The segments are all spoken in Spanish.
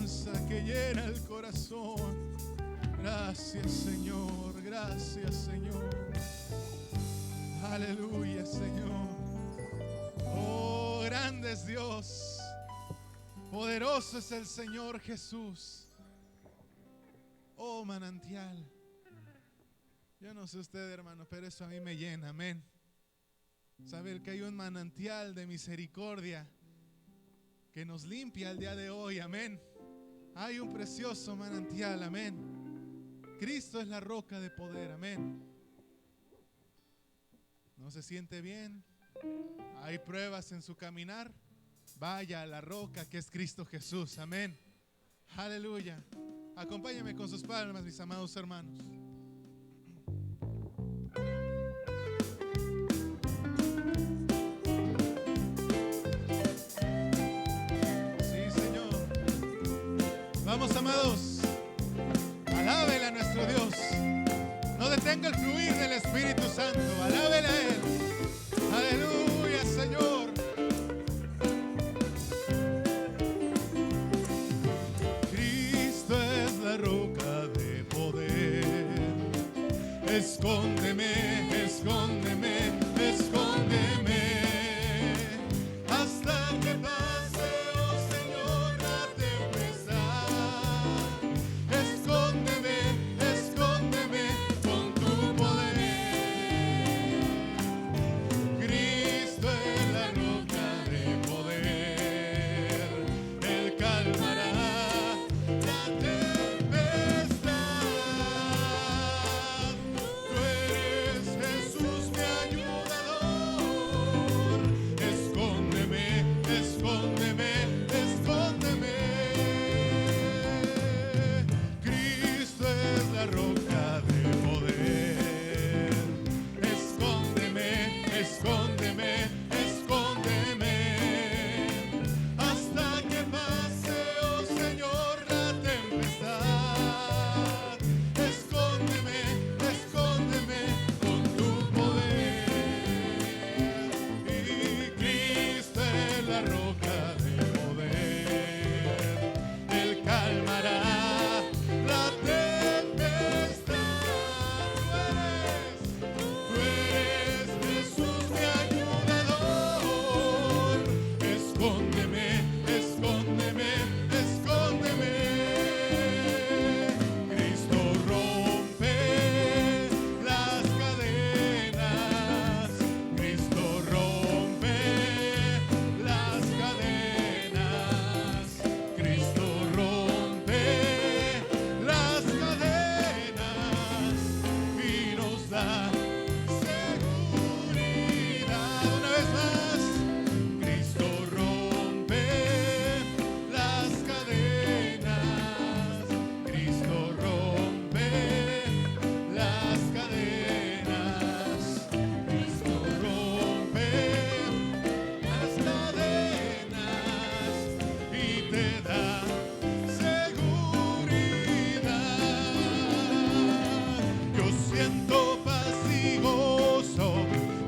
alabanza que llena el corazón. Gracias, Señor, gracias, Señor. Aleluya, Señor. Oh, grande es Dios, poderoso es el Señor Jesús. Oh, manantial. Yo no sé usted, hermano, pero eso a mí me llena, amén. Saber que hay un manantial de misericordia que nos limpia el día de hoy, amén. Hay un precioso manantial, amén. Cristo es la roca de poder, amén. ¿No se siente bien? ¿Hay pruebas en su caminar? Vaya a la roca que es Cristo Jesús, amén. Aleluya. Acompáñenme con sus palmas, mis amados hermanos. Sí, Señor. Vamos, amados. Alábele a nuestro Dios. No detenga el fluir del Espíritu Santo. Alábele a Él. Aleluya, Señor. Cristo es la roca de poder. Escóndeme, escóndeme, escóndeme. Hasta que pase, oh Señor, la tempestad. Escóndeme, escóndeme con tu poder. Cristo es la roca de poder. Él calmará la tempestad. Tú eres Jesús mi ayudador. Escóndeme, escóndeme, escóndeme. Cristo es la roca de poder. Escóndeme, escóndeme, escóndeme. Hasta que pase, oh Señor, la tempestad. Escóndeme, escóndeme con tu poder. Y Cristo es la roca de poder. Él calmará la tempestad. Tú eres Jesús mi ayudador. Escóndeme, escóndeme, escóndeme. Cristo rompe las cadenas. Cristo rompe las cadenas. Cristo rompe las cadenas y nos da seguridad. Una vez más, Cristo rompe las cadenas. Cristo rompe las cadenas. Cristo rompe las cadenas y te da seguridad. Yo siento paz y gozo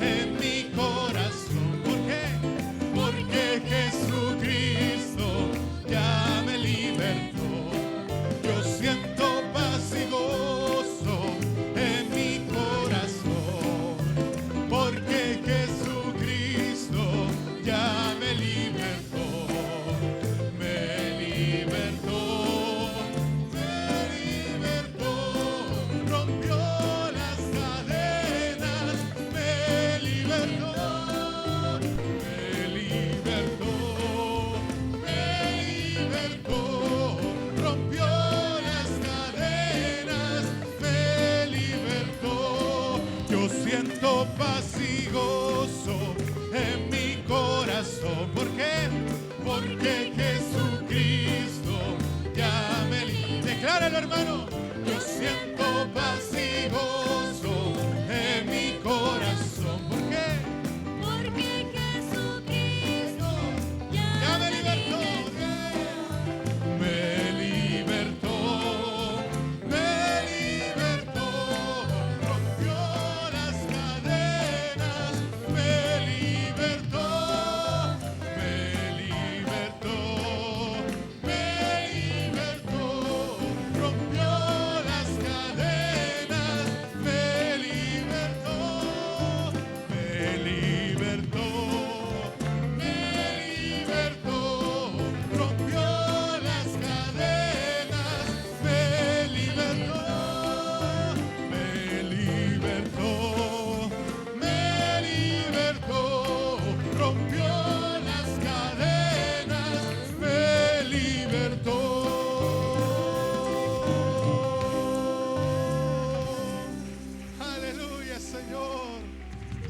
en mi corazón. ¿Por qué? Porque Jesucristo ya me libertó. Yo siento paz y gozo en mi corazón. Porque Jesucristo ya me libertó. Me libertó, me libertó. Rompió las cadenas, me libertó. Me libertó, me libertó. Rompió las cadenas, me libertó. Yo siento paz y gozo en mi corazón. ¿Por qué? Porque Jesucristo ya me libertó. Decláralo, hermano. Yo siento paz y gozo en mi corazón. ¿Por qué? Porque Jesucristo Ya me libertó. Me libertó, me libertó. Rompió las cadenas, me libertó, me libertó, me libertó.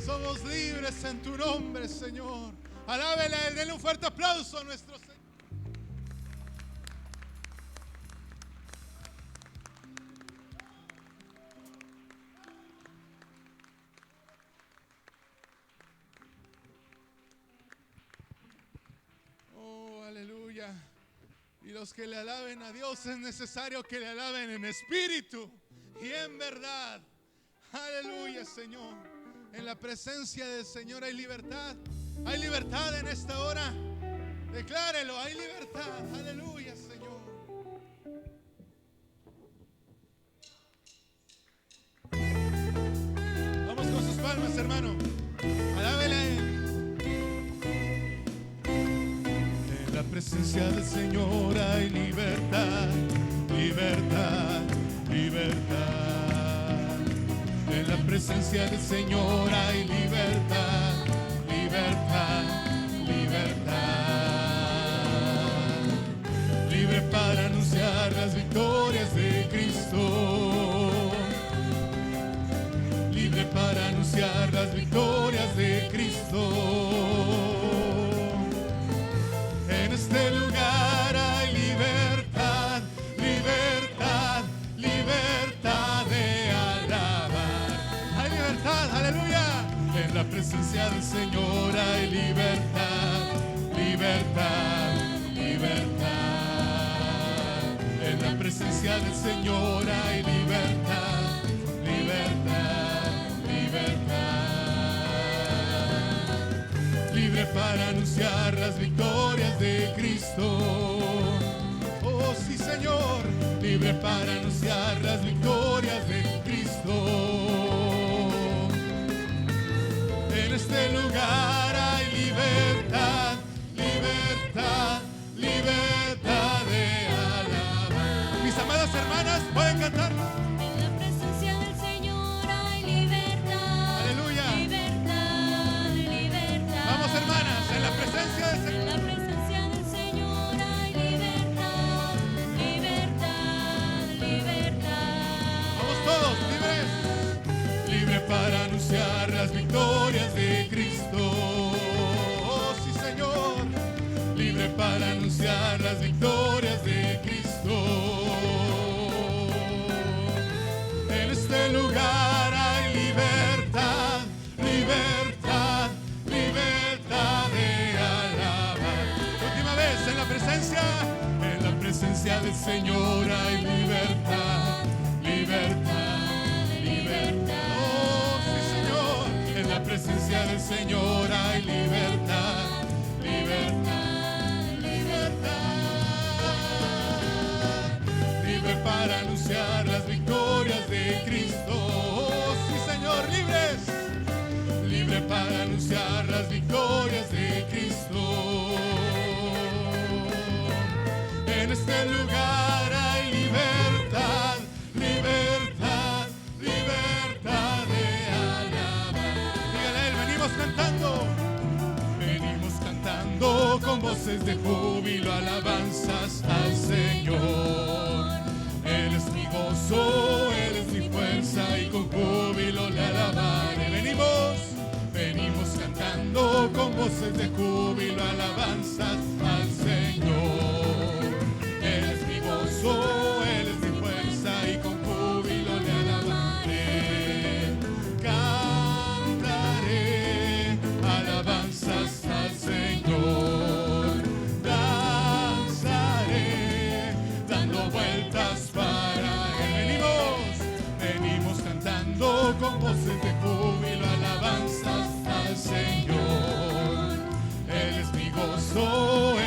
Somos libres en tu nombre, Señor. Alábele, denle un fuerte aplauso a nuestro Señor. Oh, aleluya. Y los que le alaben a Dios es necesario que le alaben en espíritu y en verdad. Aleluya, Señor. En la presencia del Señor hay libertad. Hay libertad en esta hora. Declárelo, hay libertad. Aleluya, Señor. Vamos con sus palmas, hermano. Alábele a Él. En la presencia del Señor hay libertad, libertad, libertad. En la presencia del Señor hay libertad, libertad, libertad. Libre para anunciar las victorias de Cristo. Libre para anunciar las victorias de Cristo. En este lugar hay libertad, libertad, libertad de alabar. Hay libertad, aleluya. En la presencia del Señor hay libertad, libertad, libertad. En la presencia del Señor hay libertad, libertad, libertad. Libre para anunciar las victorias de Cristo. Oh sí, Señor. Libre para anunciar las victorias de Cristo. En este lugar hay libertad, libertad, libertad de alabar. Mis amadas hermanas, ¿pueden cantar? En la presencia del Señor hay libertad. Aleluya. Libertad, libertad. Vamos, hermanas, en la presencia del Señor. En la presencia del Señor hay libertad. Libertad, libertad. Vamos todos, libres. Libre para anunciar las victorias de Cristo. Oh sí, Señor. Libre para anunciar las victorias de Cristo. En este lugar hay libertad, libertad, libertad de alabar. Última vez, en la presencia del Señor hay libertad, libertad, libertad. Oh sí, Señor. En la presencia del Señor hay libertad, libertad, libertad. Libre para anunciar las victorias de Cristo. Oh sí, Señor, libres. Libre para anunciar las victorias de Cristo. En este lugar hay libertad, libertad, libertad de alabar. Dígale a Él, venimos cantando con voces de júbilo, alabanzas al Señor. Él es mi gozo, Él es mi fuerza y con júbilo le alabaré. Venimos cantando con voces de júbilo, alabanzas al Señor. Él es mi gozo, Él es mi fuerza y con júbilo le alabaré. Cantaré alabanzas al Señor. Danzaré dando vueltas para Él. Venimos cantando con voces de júbilo, alabanzas al Señor. Él es mi gozo,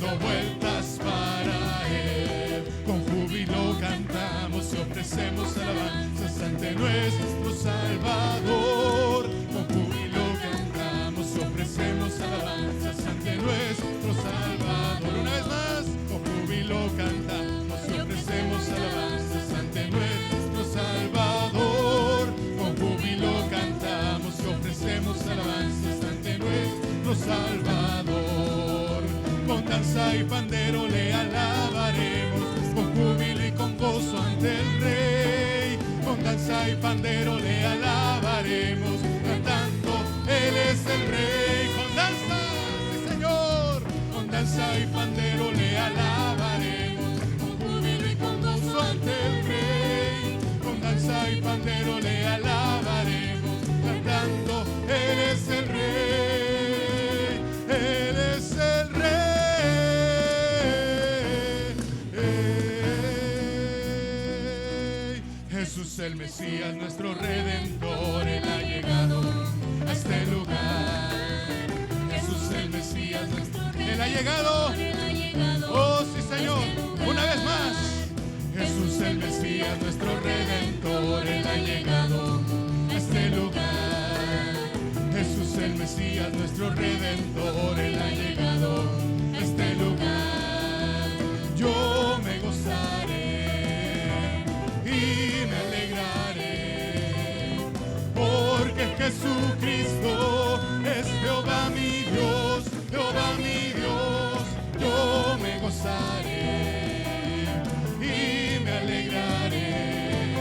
dando vueltas para Él. Con júbilo cantamos y ofrecemos alabanzas ante nuestro Salvador. Con júbilo cantamos y ofrecemos alabanzas ante nuestro Salvador. Una vez más, con júbilo cantamos y ofrecemos alabanzas ante nuestro Salvador. Con júbilo cantamos y ofrecemos alabanzas ante nuestro Salvador. Con danza y pandero le alabaremos, con júbilo y con gozo ante el Rey. Con danza y pandero le alabaremos, cantando Él es el Rey. Con danza, sí Señor, con danza y pandero le alabaremos, con júbilo y con gozo ante el Rey. Con danza y pandero le alabaremos, cantando Él es el Rey, Él es el Rey. Jesús el Mesías, nuestro Redentor, Él ha llegado a este lugar. Jesús el Mesías, Él ha llegado. Oh sí Señor, una vez más. Jesús el Mesías, nuestro Redentor, Él ha llegado a este lugar. Jesús el Mesías, nuestro Redentor, Él ha llegado a este lugar. Yo me gozaré y me alegraré, porque Jesucristo es Jehová mi Dios, Jehová mi Dios. Yo me gozaré y me alegraré,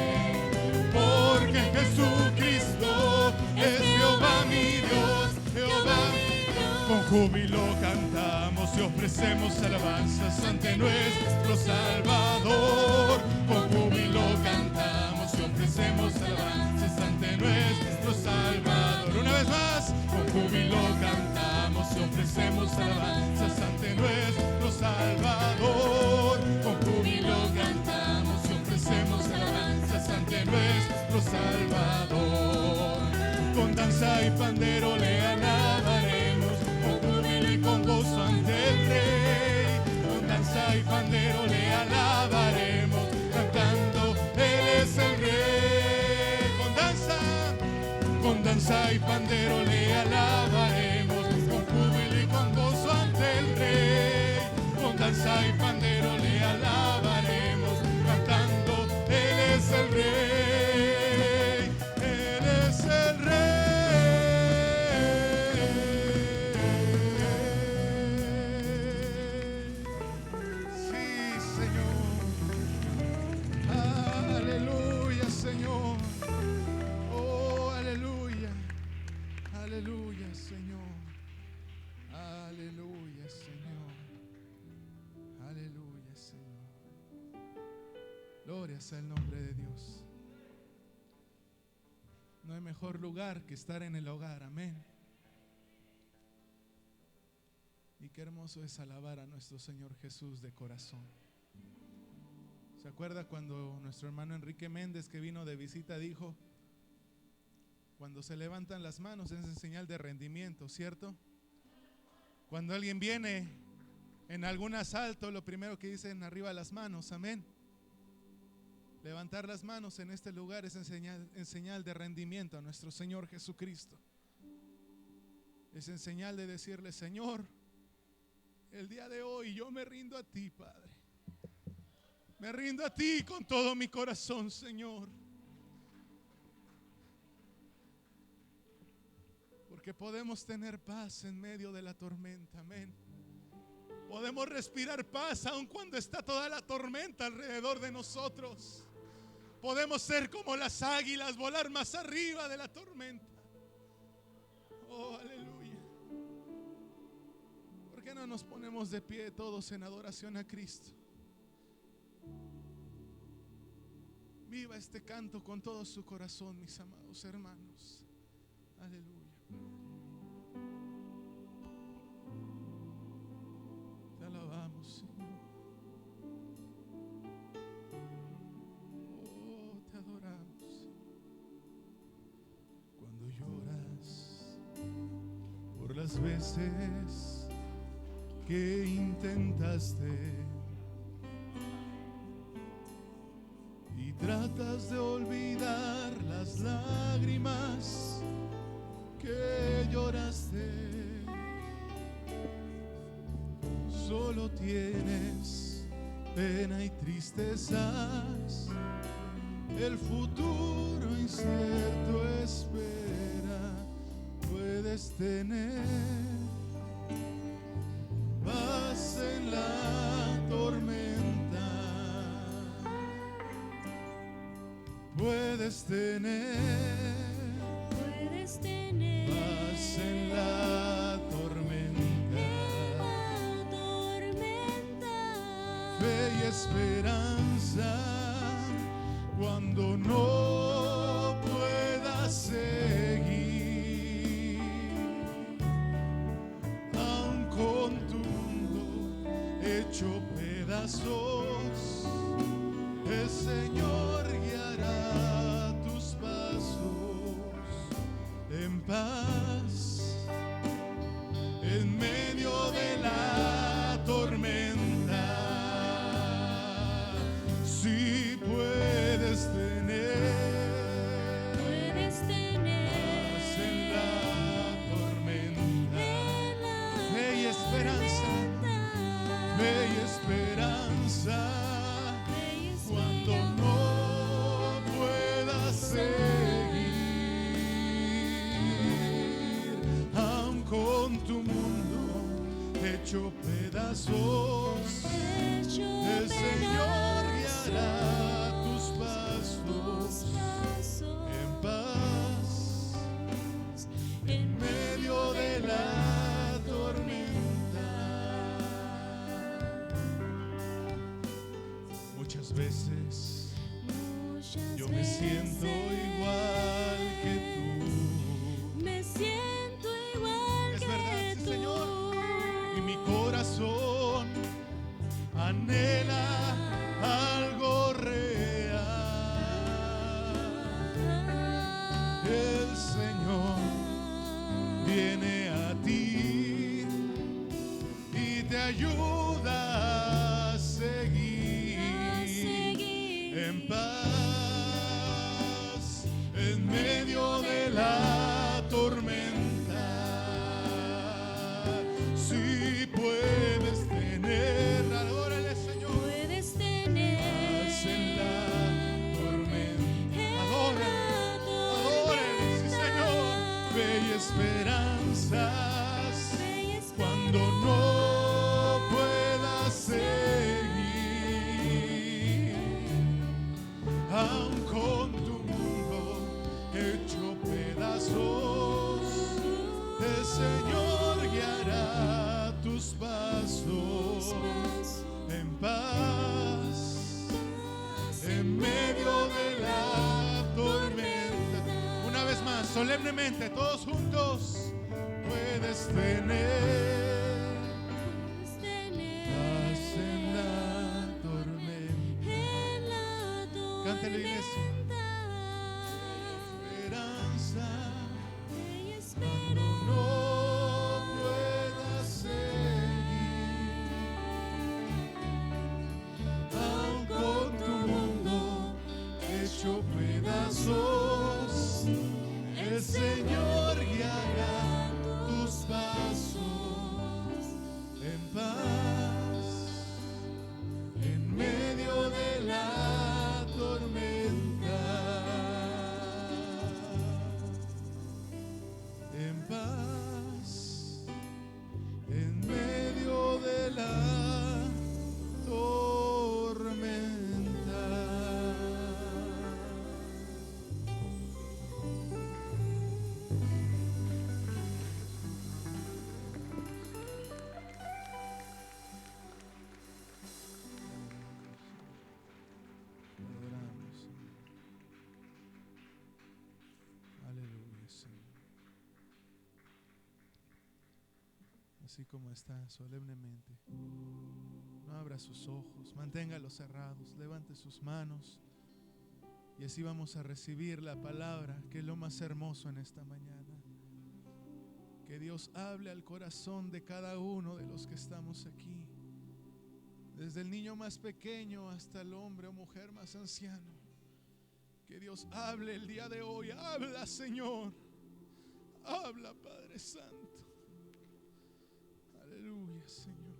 porque Jesucristo es Jehová mi Dios, Jehová mi Dios. Con júbilo cantamos y ofrecemos alabanzas ante nuestro Salvador. Con júbilo cantamos y ofrecemos alabanzas ante nuestro Salvador. Una vez más, con júbilo cantamos y ofrecemos alabanzas ante nuestro Salvador. Con júbilo cantamos y ofrecemos alabanzas ante nuestro Salvador. Con danza y pandero le alabaremos, con júbilo y con gozo ante el Rey. Con danza y pandero le alabaremos, cantando Él es el Rey. Con danza y pandero le alabaremos, con júbilo y con gozo ante el Rey. Con danza y pandero le alabaremos, cantando Él es el Rey, Él es el Rey. Sí, Señor. Aleluya, Señor. Oh, aleluya. Aleluya, Señor. Aleluya, Señor. Aleluya, Señor. Gloria sea el nombre de Dios. No hay mejor lugar que estar en el hogar. Amén. Y qué hermoso es alabar a nuestro Señor Jesús de corazón. ¿Se acuerda cuando nuestro hermano Enrique Méndez, que vino de visita, dijo: cuando se levantan las manos es en señal de rendimiento, ¿cierto? Cuando alguien viene en algún asalto, lo primero que dicen: arriba las manos, amén. Levantar las manos en este lugar es en señal de rendimiento a nuestro Señor Jesucristo. Es en señal de decirle: Señor, el día de hoy yo me rindo a ti, Padre. Me rindo a ti con todo mi corazón, Señor. Porque podemos tener paz en medio de la tormenta, amén. Podemos respirar paz aun cuando está toda la tormenta alrededor de nosotros. Podemos ser como las águilas, volar más arriba de la tormenta. Oh, aleluya. ¿Por qué no nos ponemos de pie todos en adoración a Cristo? Viva este canto con todo su corazón, mis amados hermanos. Aleluya. Te alabamos, Señor. Oh, te adoramos. Cuando lloras por las veces que intentaste y tratas de olvidar las lágrimas que lloraste. Solo tienes pena y tristezas, el futuro incierto espera. Puedes tener paz en la tormenta, puedes tener paz en la tormenta, fe y esperanza cuando no puedas seguir, aun con tu mundo hecho pedazos, el Señor guiará tus pasos en paz, en medio de la tormenta. Si puedes tener paz en la tormenta, fe y esperanza, fe y esperanza cuando no puedas seguir, aun con tu mundo hecho pedazos, el Señor guiará tus pasos en paz, en medio de la tormenta. Muchas veces yo me siento igual que tú. Me siento igual Es que verdad, sí, tú. Señor. Y mi corazón anhela algo real. El Señor viene a ti y te ayuda a seguir en paz en medio de la tormenta. Si puedes tener, adórale, Señor, Puedes tener paz en la tormenta. Adórale, sí, Señor, fe y esperanzas cuando no puedas seguir, aun con tu mundo hecho pedazos, el Señor guiará tus pasos en paz, en medio de la tormenta. Una vez más, solemnemente, todos juntos, puedes tener paz en la tormenta. Cante la iglesia. Esperanza cuando no puedas seguir, aun con tu mundo hecho pedazos, el Señor guiará tus pasos en paz, en medio de la tormenta, en paz, en medio de la tormenta. Adoramos, Señor. Aleluya, Señor. Así como está, solemnemente, no abra sus ojos, manténgalos cerrados, levante sus manos y así vamos a recibir la palabra, que es lo más hermoso en esta mañana. Que Dios hable al corazón de cada uno de los que estamos aquí, desde el niño más pequeño hasta el hombre o mujer más anciano. Que Dios hable el día de hoy. Habla, Señor. Habla, Padre Santo. Aleluya, Señor.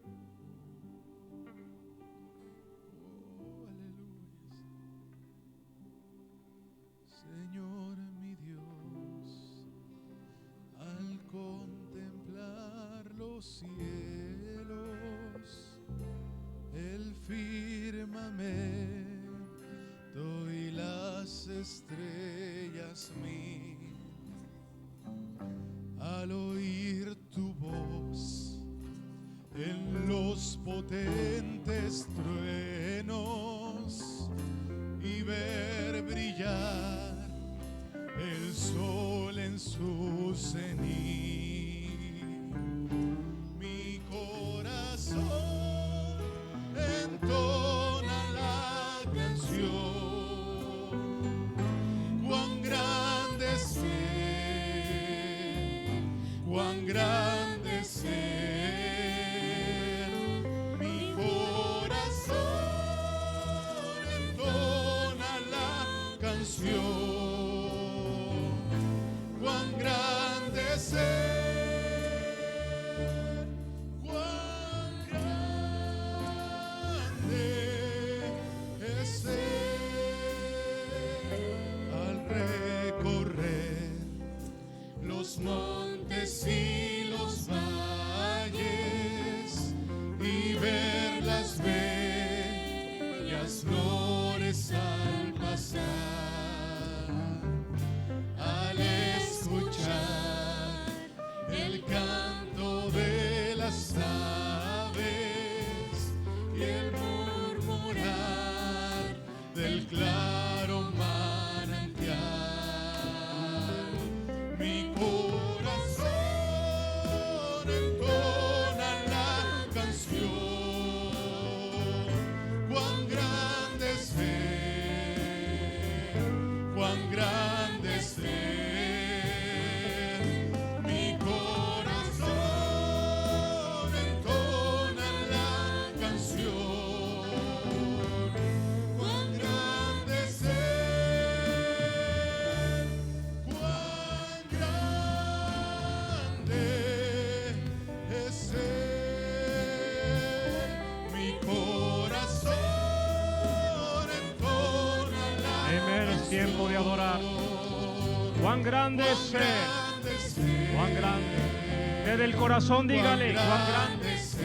Oh, aleluya. Señor mi Dios, al contemplar los cielos, el firmamento y las estrellas mil, al oír tu voz en los potentes truenos y ver brillar el sol en su cenit, mi corazón entona la canción. Cuán grande es Él, cuán grande es Él. Mi corazón entona la canción. Cuán grande es Él, cuán grande es Él. Al recorrer los montes y los valles y ver las bellas flores al pasar, al escuchar el canto de las aves y el murmurar del claro manantial, mi corazón entona la canción. Cuán grande es Él, cuán grande es Él. Mi corazón entona la canción. Cuán grande es Él, cuán grande es Él. Mi corazón entona la Amén, es tiempo de adorar. Cuán grande es Él, cuán grande. Desde el corazón dígale, cuán grande. es Él.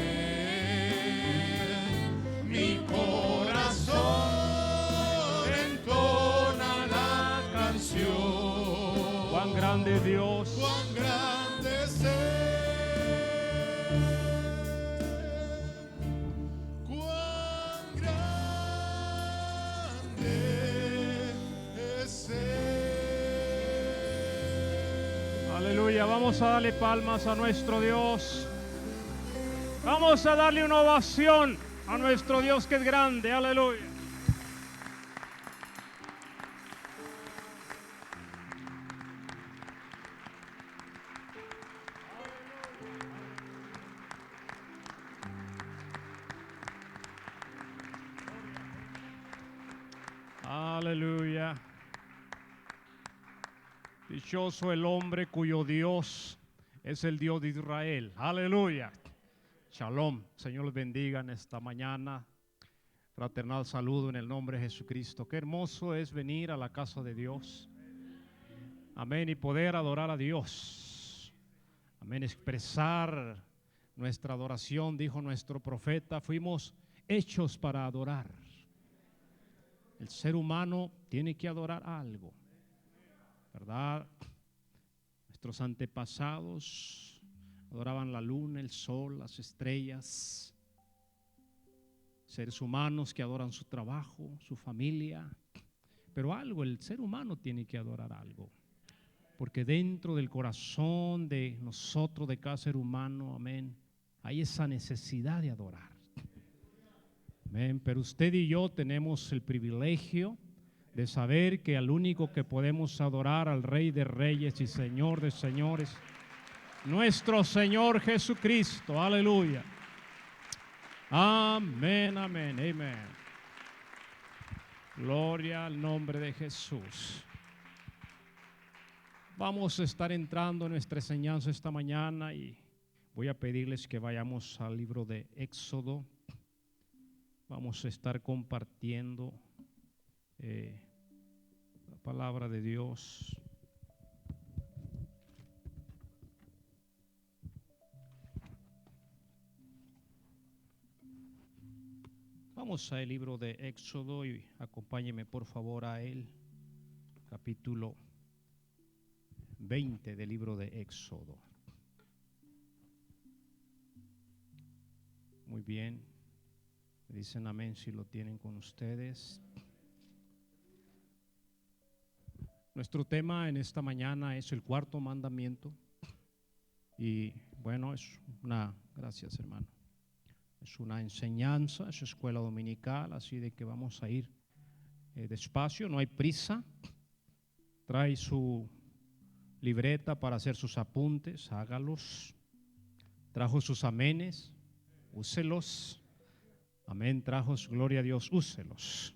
Mi corazón entona la canción. Cuán grande es Dios. Cuán grande es Él. Cuán grande es Él. Aleluya, vamos a darle palmas a nuestro Dios. Vamos a darle una ovación a nuestro Dios que es grande. Aleluya. Aleluya. Dichoso el hombre cuyo Dios es el Dios de Israel. Aleluya. Shalom. Señor les bendiga en esta mañana. Fraternal saludo en el nombre de Jesucristo. Qué hermoso es venir a la casa de Dios. Amén. Y poder adorar a Dios. Amén. Expresar nuestra adoración, dijo nuestro profeta. Fuimos hechos para adorar. El ser humano tiene que adorar algo, ¿verdad? Nuestros antepasados adoraban la luna, el sol, las estrellas. Seres humanos que adoran su trabajo, su familia. Pero algo, el ser humano tiene que adorar algo. Porque dentro del corazón de nosotros, de cada ser humano, amén, hay esa necesidad de adorar. Amén. Pero usted y yo tenemos el privilegio de saber que al único que podemos adorar, al Rey de Reyes y Señor de Señores, nuestro Señor Jesucristo. Aleluya. Amén, amén, amén. Gloria al nombre de Jesús. Vamos a estar entrando en nuestra enseñanza esta mañana y voy a pedirles que vayamos al libro de Éxodo. Vamos a estar compartiendo la palabra de Dios. Vamos al libro de Éxodo y acompáñeme por favor a él, capítulo 20 del libro de Éxodo. Muy bien, me dicen amén si lo tienen con ustedes. Nuestro tema en esta mañana es el cuarto mandamiento y bueno, gracias hermano, es una enseñanza, es escuela dominical, así de que vamos a ir despacio, no hay prisa. Trae su libreta para hacer sus apuntes, hágalos. Trajo sus amenes, úselos. Amén, trajo, gloria a Dios, úselos.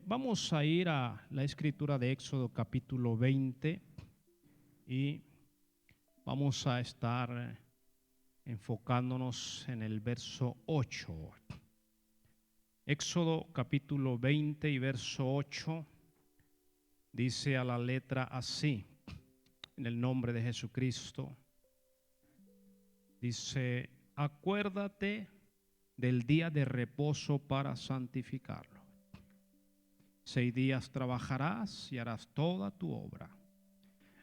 Vamos a ir a la escritura de Éxodo capítulo 20 y vamos a estar enfocándonos en el verso 8. Éxodo capítulo 20 y verso 8 dice a la letra así, en el nombre de Jesucristo. Dice: acuérdate del día de reposo para santificarlo. 6 días trabajarás y harás toda tu obra,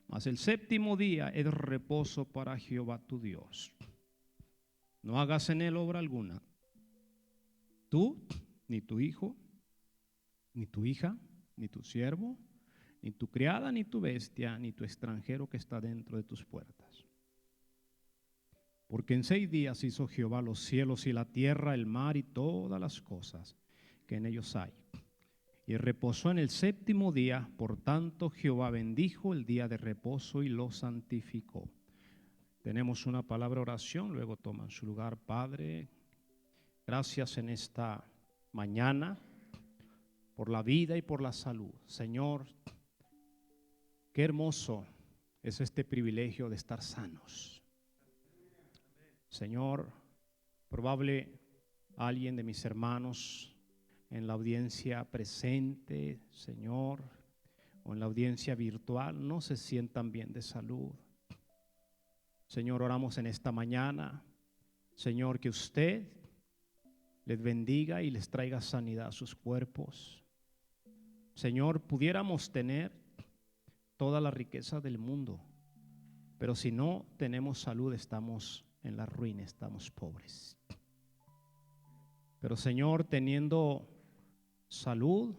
mas el séptimo día es reposo para Jehová tu Dios. No hagas en él obra alguna, tú, ni tu hijo, ni tu hija, ni tu siervo, ni tu criada, ni tu bestia, ni tu extranjero que está dentro de tus puertas. Porque en 6 días hizo Jehová los cielos y la tierra, el mar y todas las cosas que en ellos hay. Y reposó en el séptimo día, por tanto Jehová bendijo el día de reposo y lo santificó. Tenemos una palabra de oración, luego toman su lugar. Padre, gracias en esta mañana por la vida y por la salud. Señor, qué hermoso es este privilegio de estar sanos. Señor, probable alguien de mis hermanos en la audiencia presente, Señor, o en la audiencia virtual, no se sientan bien de salud. Señor, oramos en esta mañana, Señor, que usted les bendiga y les traiga sanidad a sus cuerpos. Señor, pudiéramos tener toda la riqueza del mundo, pero si no tenemos salud, estamos en la ruina, estamos pobres. Pero Señor, teniendo salud,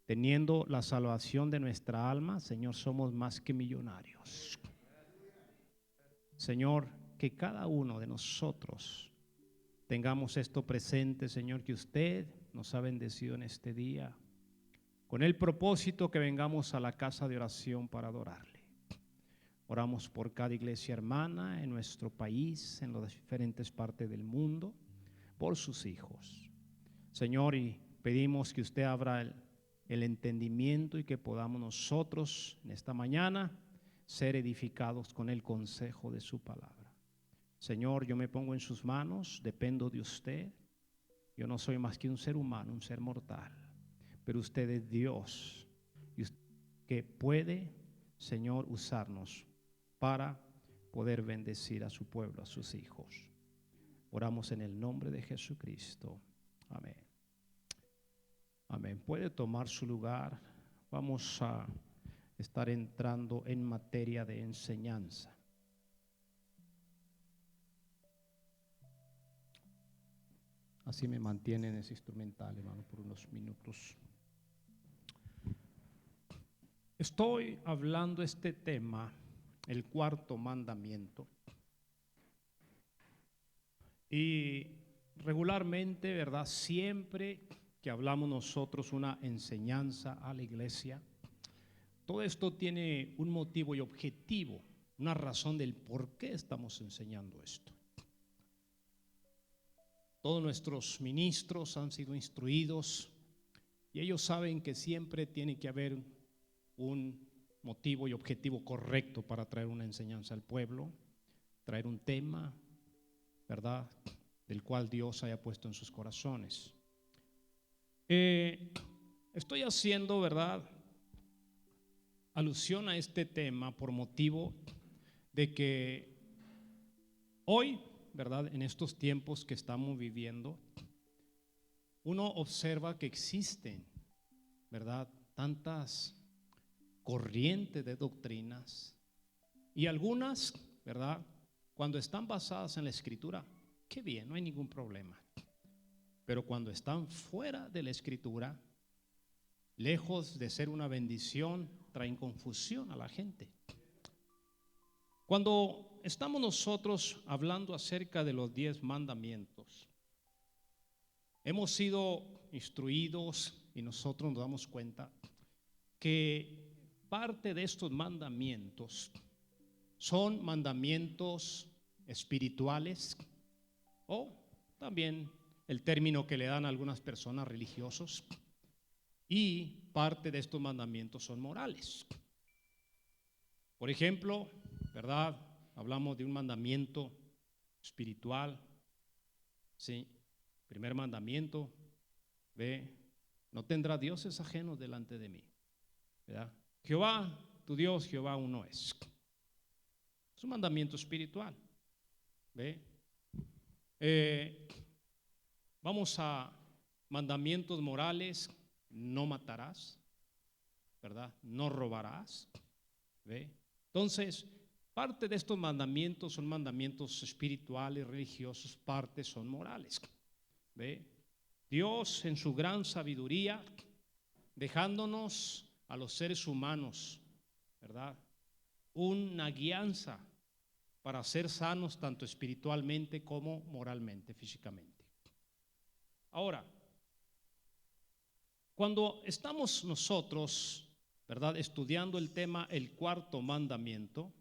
teniendo la salvación de nuestra alma, Señor, somos más que millonarios. Señor, que cada uno de nosotros tengamos esto presente, Señor, que usted nos ha bendecido en este día, con el propósito que vengamos a la casa de oración para adorarle. Oramos por cada iglesia hermana en nuestro país, en las diferentes partes del mundo, por sus hijos. Señor, y pedimos que usted abra el entendimiento y que podamos nosotros en esta mañana ser edificados con el consejo de su palabra. Señor, yo me pongo en sus manos, dependo de usted. Yo no soy más que un ser humano, un ser mortal, pero usted es Dios y usted que puede, Señor, usarnos para poder bendecir a su pueblo, a sus hijos. Oramos en el nombre de Jesucristo. Amén. Amén. Puede tomar su lugar. Vamos a estar entrando en materia de enseñanza. Así me mantienen ese instrumental, hermano, por unos minutos. Estoy hablando este tema, el cuarto mandamiento. Y regularmente, ¿verdad? Siempre que hablamos nosotros una enseñanza a la iglesia, todo esto tiene un motivo y objetivo, una razón del por qué estamos enseñando esto. Todos nuestros ministros han sido instruidos y ellos saben que siempre tiene que haber un motivo y objetivo correcto para traer una enseñanza al pueblo, traer un tema, ¿verdad?, del cual Dios haya puesto en sus corazones. Estoy haciendo, ¿verdad?, alusión a este tema por motivo de que hoy, ¿verdad?, en estos tiempos que estamos viviendo, uno observa que existen, ¿verdad?, tantas corrientes de doctrinas y algunas, ¿verdad?, cuando están basadas en la Escritura, qué bien, no hay ningún problema. Pero cuando están fuera de la Escritura, lejos de ser una bendición, traen confusión a la gente. Cuando estamos nosotros hablando acerca de los 10 mandamientos, hemos sido instruidos y nosotros nos damos cuenta que parte de estos mandamientos son mandamientos espirituales, o también el término que le dan a algunas personas, religiosos, y parte de estos mandamientos son morales. Por ejemplo, ¿verdad?, hablamos de un mandamiento espiritual, ¿sí? Primer mandamiento, ve, no tendrás dioses ajenos delante de mí, ¿verdad? Jehová, tu Dios, Jehová uno es. Es un mandamiento espiritual, ¿ve? Vamos a mandamientos morales: no matarás, ¿verdad?, no robarás, ¿ve? Entonces, parte de estos mandamientos son mandamientos espirituales, religiosos, parte son morales, ¿ve? Dios en su gran sabiduría, dejándonos a los seres humanos, ¿verdad?, una guianza para ser sanos tanto espiritualmente como moralmente, físicamente. Ahora, cuando estamos nosotros, ¿verdad?, estudiando el tema, el cuarto mandamiento,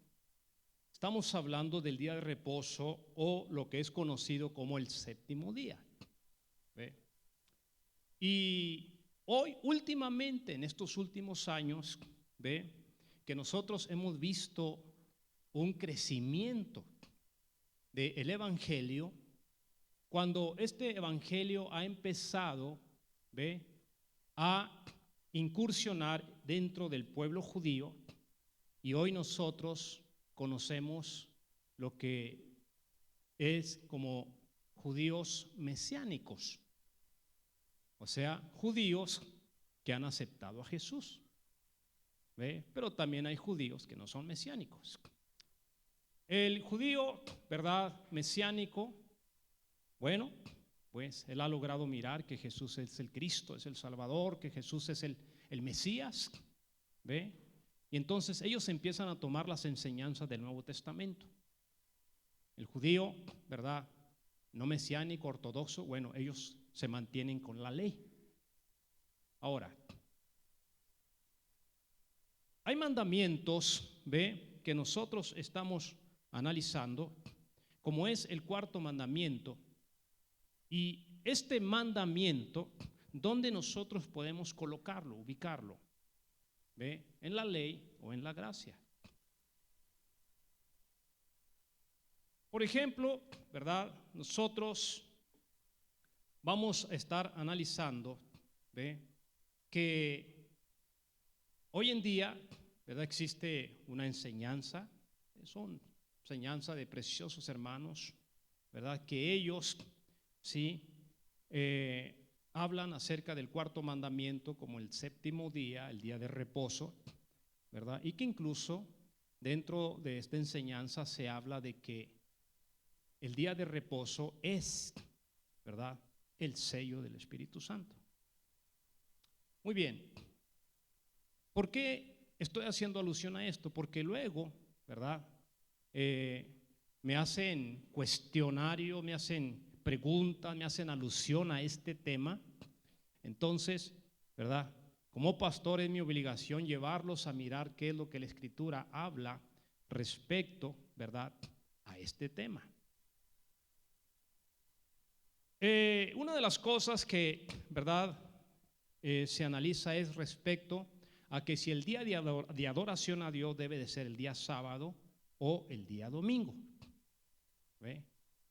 estamos hablando del día de reposo, o lo que es conocido como el séptimo día, ¿ve? Y hoy, últimamente, en estos últimos años, ¿ve?, que nosotros hemos visto un crecimiento del evangelio, cuando este evangelio ha empezado, ¿ve?, a incursionar dentro del pueblo judío, y hoy nosotros conocemos lo que es como judíos mesiánicos, o sea, judíos que han aceptado a Jesús, ¿ve? Pero también hay judíos que no son mesiánicos. El judío, ¿verdad?, mesiánico, bueno, pues él ha logrado mirar que Jesús es el Cristo, es el Salvador, que Jesús es el Mesías, ¿ve? Y entonces ellos empiezan a tomar las enseñanzas del Nuevo Testamento. El judío, ¿verdad?, no mesiánico, ortodoxo, bueno, ellos se mantienen con la ley. Ahora, hay mandamientos, ¿ve?, que nosotros estamos analizando, como es el cuarto mandamiento. Y este mandamiento, ¿dónde nosotros podemos colocarlo, ubicarlo? ¿Ve? ¿En la ley o en la gracia? Por ejemplo, ¿verdad?, nosotros vamos a estar analizando, ¿ve?, que hoy en día, ¿verdad?, existe una enseñanza, son enseñanza de preciosos hermanos, ¿verdad?, que ellos, sí, hablan acerca del cuarto mandamiento como el séptimo día, el día de reposo, ¿verdad?, y que incluso dentro de esta enseñanza se habla de que el día de reposo es, ¿verdad?, el sello del Espíritu Santo. Muy bien. ¿Por qué estoy haciendo alusión a esto? Porque luego, ¿verdad?, me hacen cuestionario, me hacen preguntas, me hacen alusión a este tema, Entonces, ¿verdad? Como pastor es mi obligación llevarlos a mirar qué es lo que la Escritura habla respecto, ¿verdad?, a este tema. Una de las cosas que, ¿verdad?, se analiza es respecto a que si el día de adoración a Dios debe de ser el día sábado o el día domingo. ¿Ve?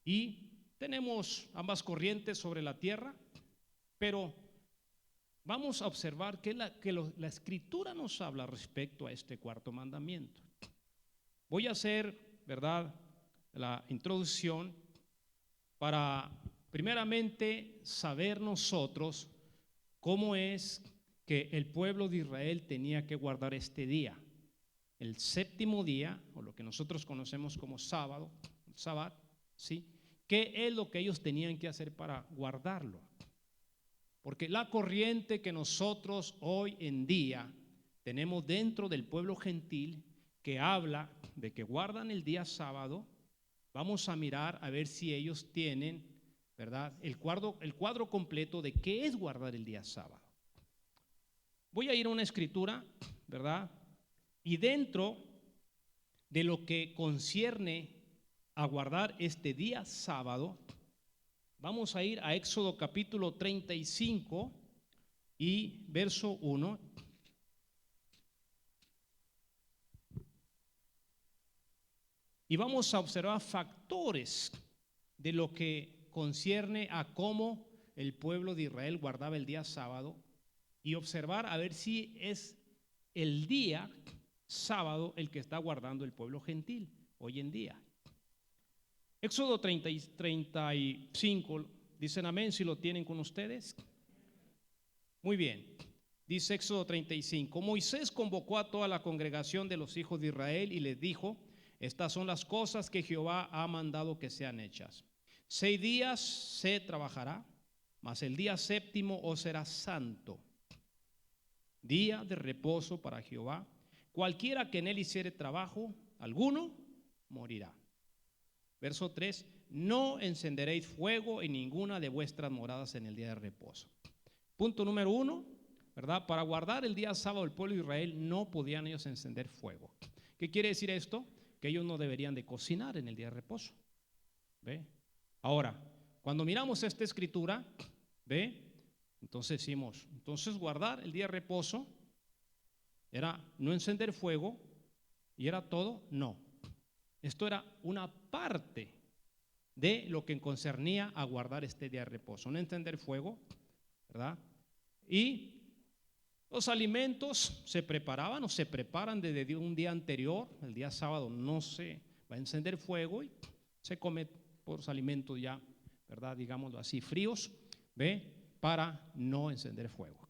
Y tenemos ambas corrientes sobre la tierra, pero vamos a observar que la Escritura nos habla respecto a este cuarto mandamiento. Voy a hacer, ¿verdad?, la introducción para primeramente saber nosotros cómo es que el pueblo de Israel tenía que guardar este día, el séptimo día, o lo que nosotros conocemos como sábado, Sabbat, ¿sí? ¿Qué es lo que ellos tenían que hacer para guardarlo? Porque la corriente que nosotros hoy en día tenemos dentro del pueblo gentil, que habla de que guardan el día sábado, vamos a mirar a ver si ellos tienen, ¿verdad?, el cuadro completo de qué es guardar el día sábado. Voy a ir a una escritura, ¿verdad? Y dentro de lo que concierne a guardar este día sábado, vamos a ir a Éxodo capítulo 35 y verso 1. Y vamos a observar factores de lo que concierne a cómo el pueblo de Israel guardaba el día sábado y observar a ver si es el día sábado el que está guardando el pueblo gentil hoy en día. Éxodo 30 y 35, dicen amén si lo tienen con ustedes. Muy bien, dice Éxodo 35, Moisés convocó a toda la congregación de los hijos de Israel y les dijo: estas son las cosas que Jehová ha mandado que sean hechas. 6 días se trabajará, mas el día séptimo os será santo, día de reposo para Jehová. Cualquiera que en él hiciere trabajo alguno morirá. Verso 3, no encenderéis fuego en ninguna de vuestras moradas en el día de reposo. Punto número 1, ¿verdad? Para guardar el día sábado el pueblo de Israel no podían ellos encender fuego. ¿Qué quiere decir esto? Que ellos no deberían de cocinar en el día de reposo. ¿Ve? Ahora, cuando miramos esta escritura, ¿ve? Entonces decimos, entonces guardar el día de reposo era no encender fuego y era todo. No, esto era una parte de lo que concernía a guardar este día de reposo, no encender fuego, ¿verdad? Y los alimentos se preparaban o se preparan desde un día anterior. El día sábado no se va a encender fuego y se come por los alimentos ya, ¿verdad?, digámoslo así, fríos, ¿ve?, para no encender fuego.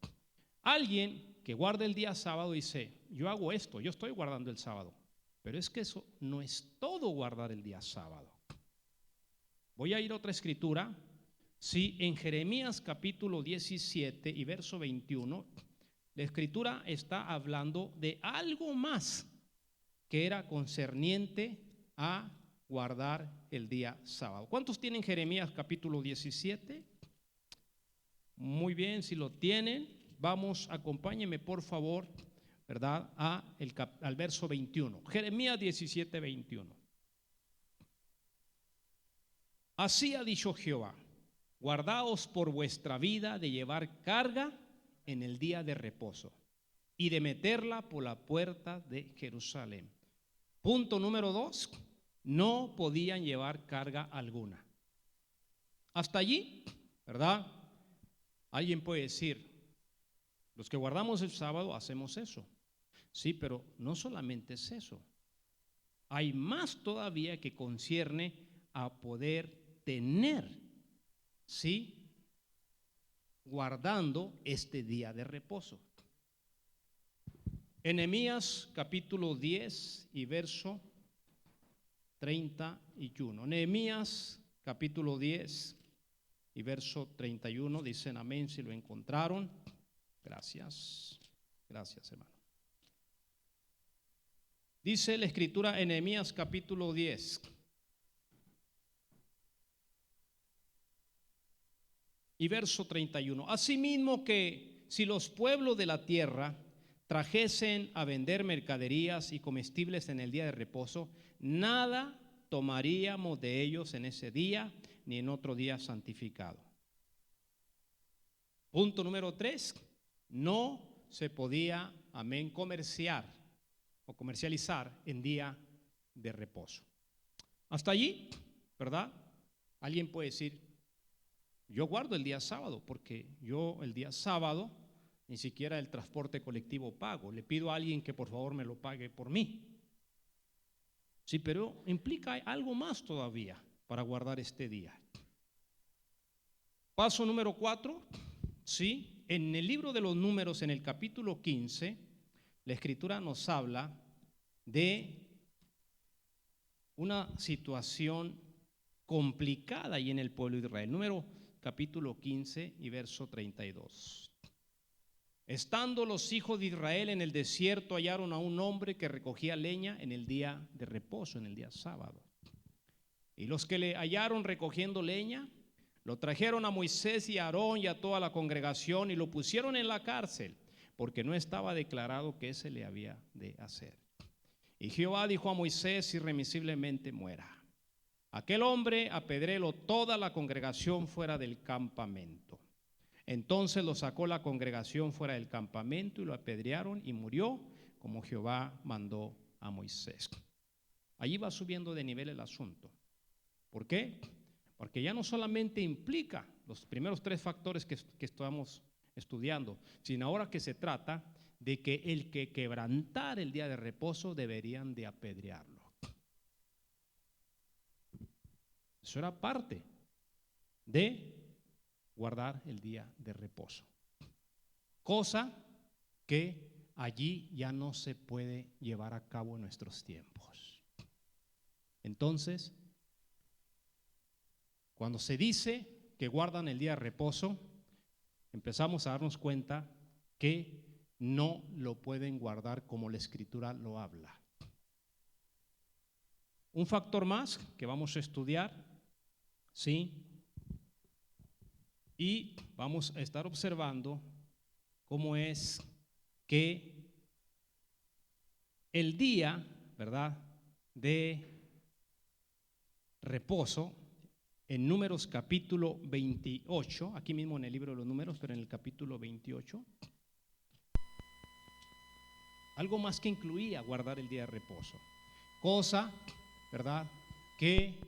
Alguien que guarda el día sábado dice, yo hago esto, yo estoy guardando el sábado, pero es que eso no es todo guardar el día sábado. Voy a ir a otra escritura. Sí, en Jeremías capítulo 17 y verso 21, la escritura está hablando de algo más que era concerniente a guardar el día sábado. ¿Cuántos tienen Jeremías capítulo 17? Muy bien, si lo tienen, vamos, acompáñenme por favor, ¿verdad?, al verso 21. Jeremías 17, 21. Así ha dicho Jehová: guardaos por vuestra vida de llevar carga en el día de reposo y de meterla por la puerta de Jerusalén. Punto número 2, no podían llevar carga alguna. Hasta allí, ¿verdad? Alguien puede decir, los que guardamos el sábado hacemos eso. Sí, pero no solamente es eso. Hay más todavía que concierne a poder tener, ¿sí?, guardando este día de reposo. Nehemías capítulo 10 y verso 31. Nehemías capítulo 10 y verso 31. Dicen amén si lo encontraron. Gracias. Gracias, hermano. Dice la escritura en Nehemías capítulo 10 y verso 31. Asimismo que si los pueblos de la tierra trajesen a vender mercaderías y comestibles en el día de reposo, nada tomaríamos de ellos en ese día ni en otro día santificado. Punto número 3, no se podía, amén, comerciar o comercializar en día de reposo. Hasta allí, ¿verdad? Alguien puede decir, yo guardo el día sábado porque yo el día sábado ni siquiera el transporte colectivo pago. Le pido a alguien que por favor me lo pague por mí. Sí, pero implica algo más todavía para guardar este día. Paso número 4, sí, en el libro de los Números, en el capítulo 15, la Escritura nos habla de una situación complicada ahí en el pueblo de Israel. Número capítulo 15 y verso 32. Estando los hijos de Israel en el desierto, hallaron a un hombre que recogía leña en el día de reposo, en el día sábado. Y los que le hallaron recogiendo leña, lo trajeron a Moisés y a Aarón y a toda la congregación y lo pusieron en la cárcel, porque no estaba declarado qué se le había de hacer. Y Jehová dijo a Moisés: irremisiblemente muera aquel hombre, apedréelo toda la congregación fuera del campamento. Entonces lo sacó la congregación fuera del campamento y lo apedrearon y murió como Jehová mandó a Moisés. Allí va subiendo de nivel el asunto. ¿Por qué? Porque ya no solamente implica los primeros 3 factores que estamos estudiando, sino ahora que se trata de que el que quebrantara el día de reposo deberían de apedrearlo. Eso era parte de guardar el día de reposo, cosa que allí ya no se puede llevar a cabo en nuestros tiempos. Entonces, cuando se dice que guardan el día de reposo, empezamos a darnos cuenta que no lo pueden guardar como la Escritura lo habla. Un factor más que vamos a estudiar, ¿sí? Y vamos a estar observando cómo es que el día, ¿verdad?, de reposo, en Números capítulo 28, aquí mismo en el libro de los Números, pero en el capítulo 28, algo más que incluía guardar el día de reposo, cosa, ¿verdad?, que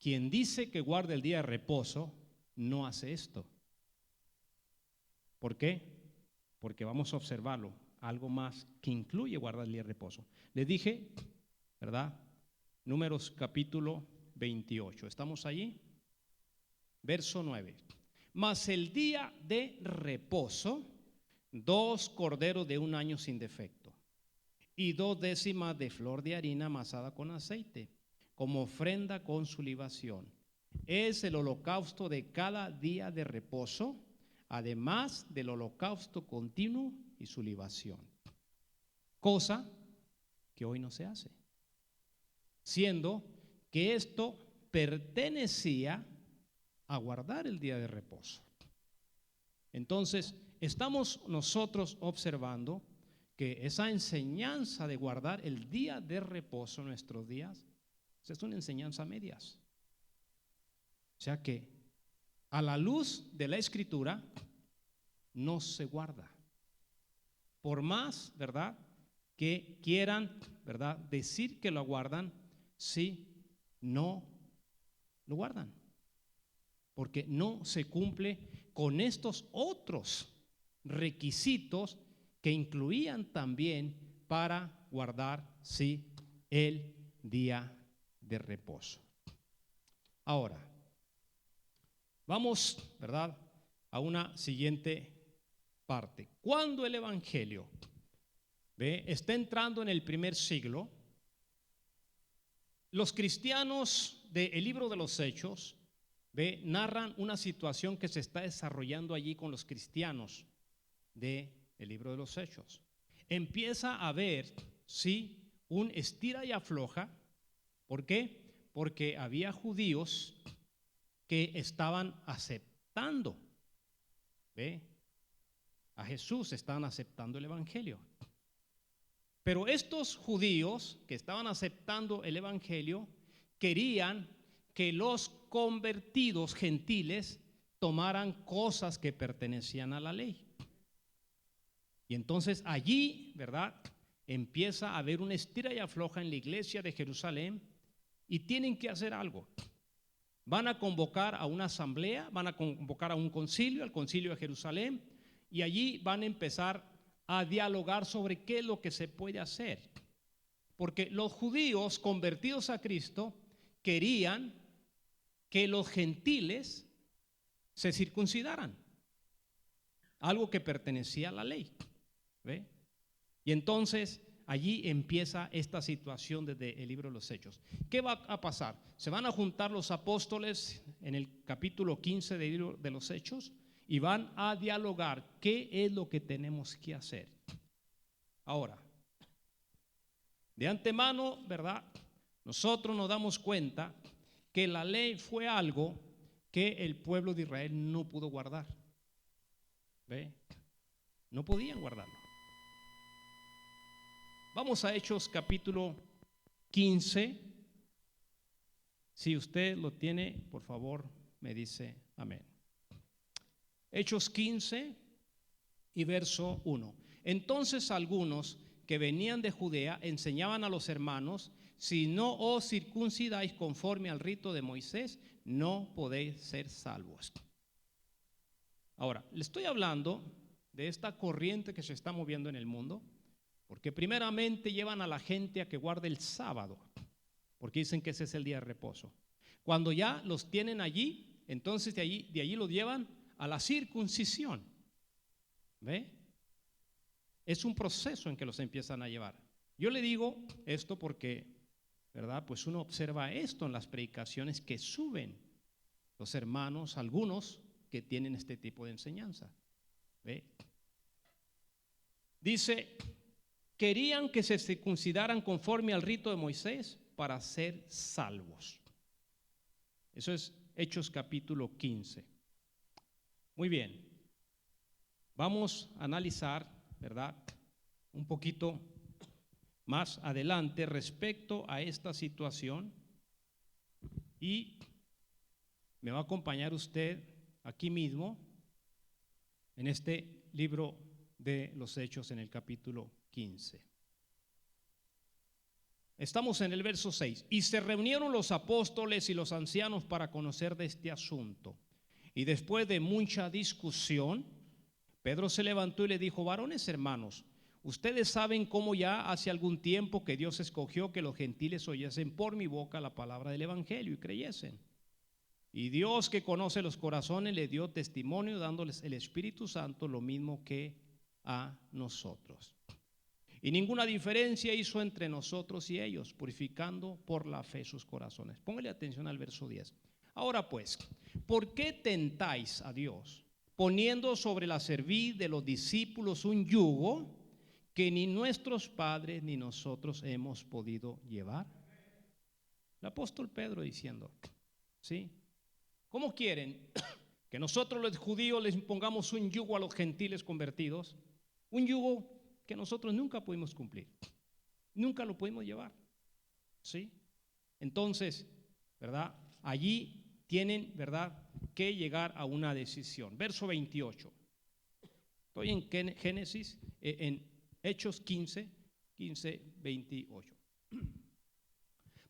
quien dice que guarda el día de reposo no hace esto. ¿Por qué? Porque vamos a observarlo, algo más que incluye guardar el día de reposo. Les dije, ¿verdad? Números capítulo 28. ¿Estamos allí? Verso 9. Mas el día de reposo, 2 corderos de 1 año sin defecto, y 2 décimas de flor de harina amasada con aceite, como ofrenda con su libación. Es el holocausto de cada día de reposo, además del holocausto continuo y su libación. Cosa que hoy no se hace, siendo que esto pertenecía a guardar el día de reposo. Entonces, estamos nosotros observando que esa enseñanza de guardar el día de reposo en nuestros días es una enseñanza a medias. O sea que a la luz de la Escritura no se guarda. Por más, ¿verdad?, que quieran, ¿verdad?, decir que lo guardan, sí, no lo guardan. Porque no se cumple con estos otros requisitos que incluían también para guardar, sí, el día de reposo. Ahora, vamos, ¿verdad?, a una siguiente parte. Cuando el Evangelio está entrando en el primer siglo, los cristianos del libro de los Hechos narran una situación que se está desarrollando allí con los cristianos del libro de los Hechos. Empieza a haber, sí, un estira y afloja. ¿Por qué? Porque había judíos que estaban aceptando ¿Ve? A Jesús, están aceptando el evangelio. Pero estos judíos que estaban aceptando el evangelio querían que los convertidos gentiles tomaran cosas que pertenecían a la ley. Y entonces allí, ¿verdad?, empieza a haber una estira y afloja en la iglesia de Jerusalén y tienen que hacer algo. Van a convocar a una asamblea, van a convocar a un concilio, al concilio de Jerusalén, y allí van a empezar a dialogar sobre qué es lo que se puede hacer. Porque los judíos convertidos a Cristo querían que los gentiles se circuncidaran, algo que pertenecía a la ley. ¿Ve? Y entonces allí empieza esta situación desde el libro de los Hechos. ¿Qué va a pasar? Se van a juntar los apóstoles en el capítulo 15 del libro de los Hechos y van a dialogar qué es lo que tenemos que hacer. Ahora, de antemano, ¿verdad?, nosotros nos damos cuenta que la ley fue algo que el pueblo de Israel no pudo guardar. ¿Ve? No podían guardarlo. Vamos a Hechos capítulo 15. Si usted lo tiene, por favor, me dice amén. Hechos 15 y verso 1. Entonces algunos que venían de Judea enseñaban a los hermanos: si no os circuncidáis conforme al rito de Moisés, no podéis ser salvos. Ahora, le estoy hablando de esta corriente que se está moviendo en el mundo, porque primeramente llevan a la gente a que guarde el sábado, porque dicen que ese es el día de reposo. Cuando ya los tienen allí, entonces de allí los llevan a la circuncisión. ¿Ve? Es un proceso en que los empiezan a llevar. Yo le digo esto porque, ¿verdad?, pues uno observa esto en las predicaciones que suben los hermanos, algunos que tienen este tipo de enseñanza. ¿Ve? Dice: querían que se circuncidaran conforme al rito de Moisés para ser salvos. Eso es Hechos capítulo 15. Muy bien. Vamos a analizar, ¿verdad?, un poquito más adelante respecto a esta situación, y me va a acompañar usted aquí mismo en este libro de los Hechos en el capítulo 15. Estamos en el verso 6. Y se reunieron los apóstoles y los ancianos para conocer de este asunto. Y después de mucha discusión, Pedro se levantó y le dijo: varones hermanos, ustedes saben cómo ya hace algún tiempo que Dios escogió que los gentiles oyesen por mi boca la palabra del evangelio y creyesen. Y Dios, que conoce los corazones, le dio testimonio dándoles el Espíritu Santo, lo mismo que a nosotros. Y ninguna diferencia hizo entre nosotros y ellos, purificando por la fe sus corazones. Póngale atención al verso 10. Ahora pues, ¿por qué tentáis a Dios, poniendo sobre la cerviz de los discípulos un yugo que ni nuestros padres ni nosotros hemos podido llevar? El apóstol Pedro diciendo, ¿sí? ¿Cómo quieren que nosotros los judíos les impongamos un yugo a los gentiles convertidos? Un yugo que nosotros nunca pudimos cumplir, nunca lo pudimos llevar, ¿sí? Entonces, ¿verdad?, allí tienen, ¿verdad?, que llegar a una decisión. Verso 28. Estoy en Génesis, en Hechos 15, 28.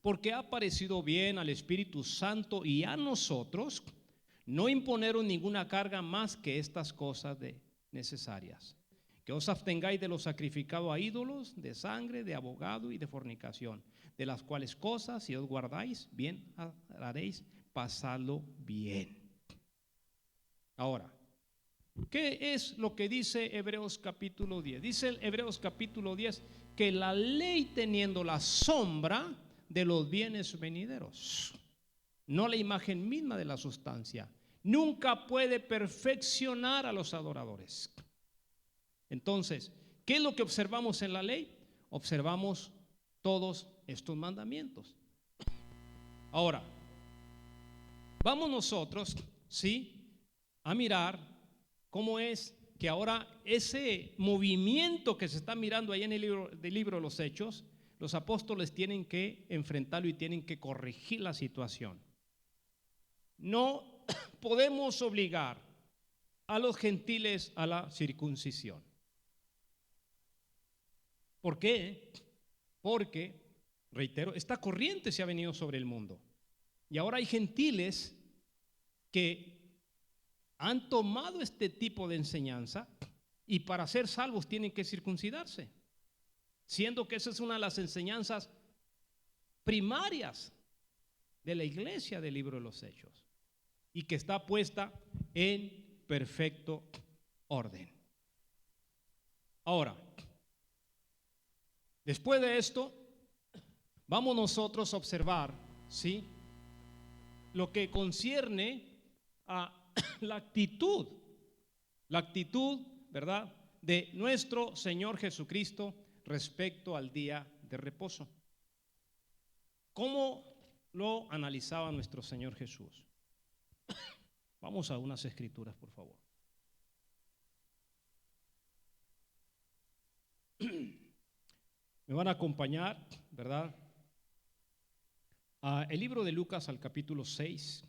Porque ha parecido bien al Espíritu Santo y a nosotros no imponeron ninguna carga más que estas cosas necesarias: que os abstengáis de lo sacrificado a ídolos, de sangre, de abogado y de fornicación, de las cuales cosas, si os guardáis, bien haréis pasarlo bien. Ahora, ¿qué es lo que dice Hebreos capítulo 10? Dice Hebreos capítulo 10 que la ley, teniendo la sombra de los bienes venideros, no la imagen misma de la sustancia, nunca puede perfeccionar a los adoradores. Entonces, ¿qué es lo que observamos en la ley? Observamos todos estos mandamientos. Ahora, vamos nosotros, ¿sí?, a mirar cómo es que ahora ese movimiento que se está mirando ahí en el libro de los Hechos, los apóstoles tienen que enfrentarlo y tienen que corregir la situación. No podemos obligar a los gentiles a la circuncisión. ¿Por qué? Porque, reitero, esta corriente se ha venido sobre el mundo. Y ahora hay gentiles que han tomado este tipo de enseñanza y para ser salvos tienen que circuncidarse, siendo que esa es una de las enseñanzas primarias de la iglesia del libro de los Hechos y que está puesta en perfecto orden. Ahora, después de esto, vamos nosotros a observar, ¿sí?, lo que concierne a la actitud, ¿verdad?, de nuestro Señor Jesucristo respecto al día de reposo. ¿Cómo lo analizaba nuestro Señor Jesús? Vamos a unas escrituras, por favor. Me van a acompañar, ¿verdad?, el libro de Lucas al capítulo 6.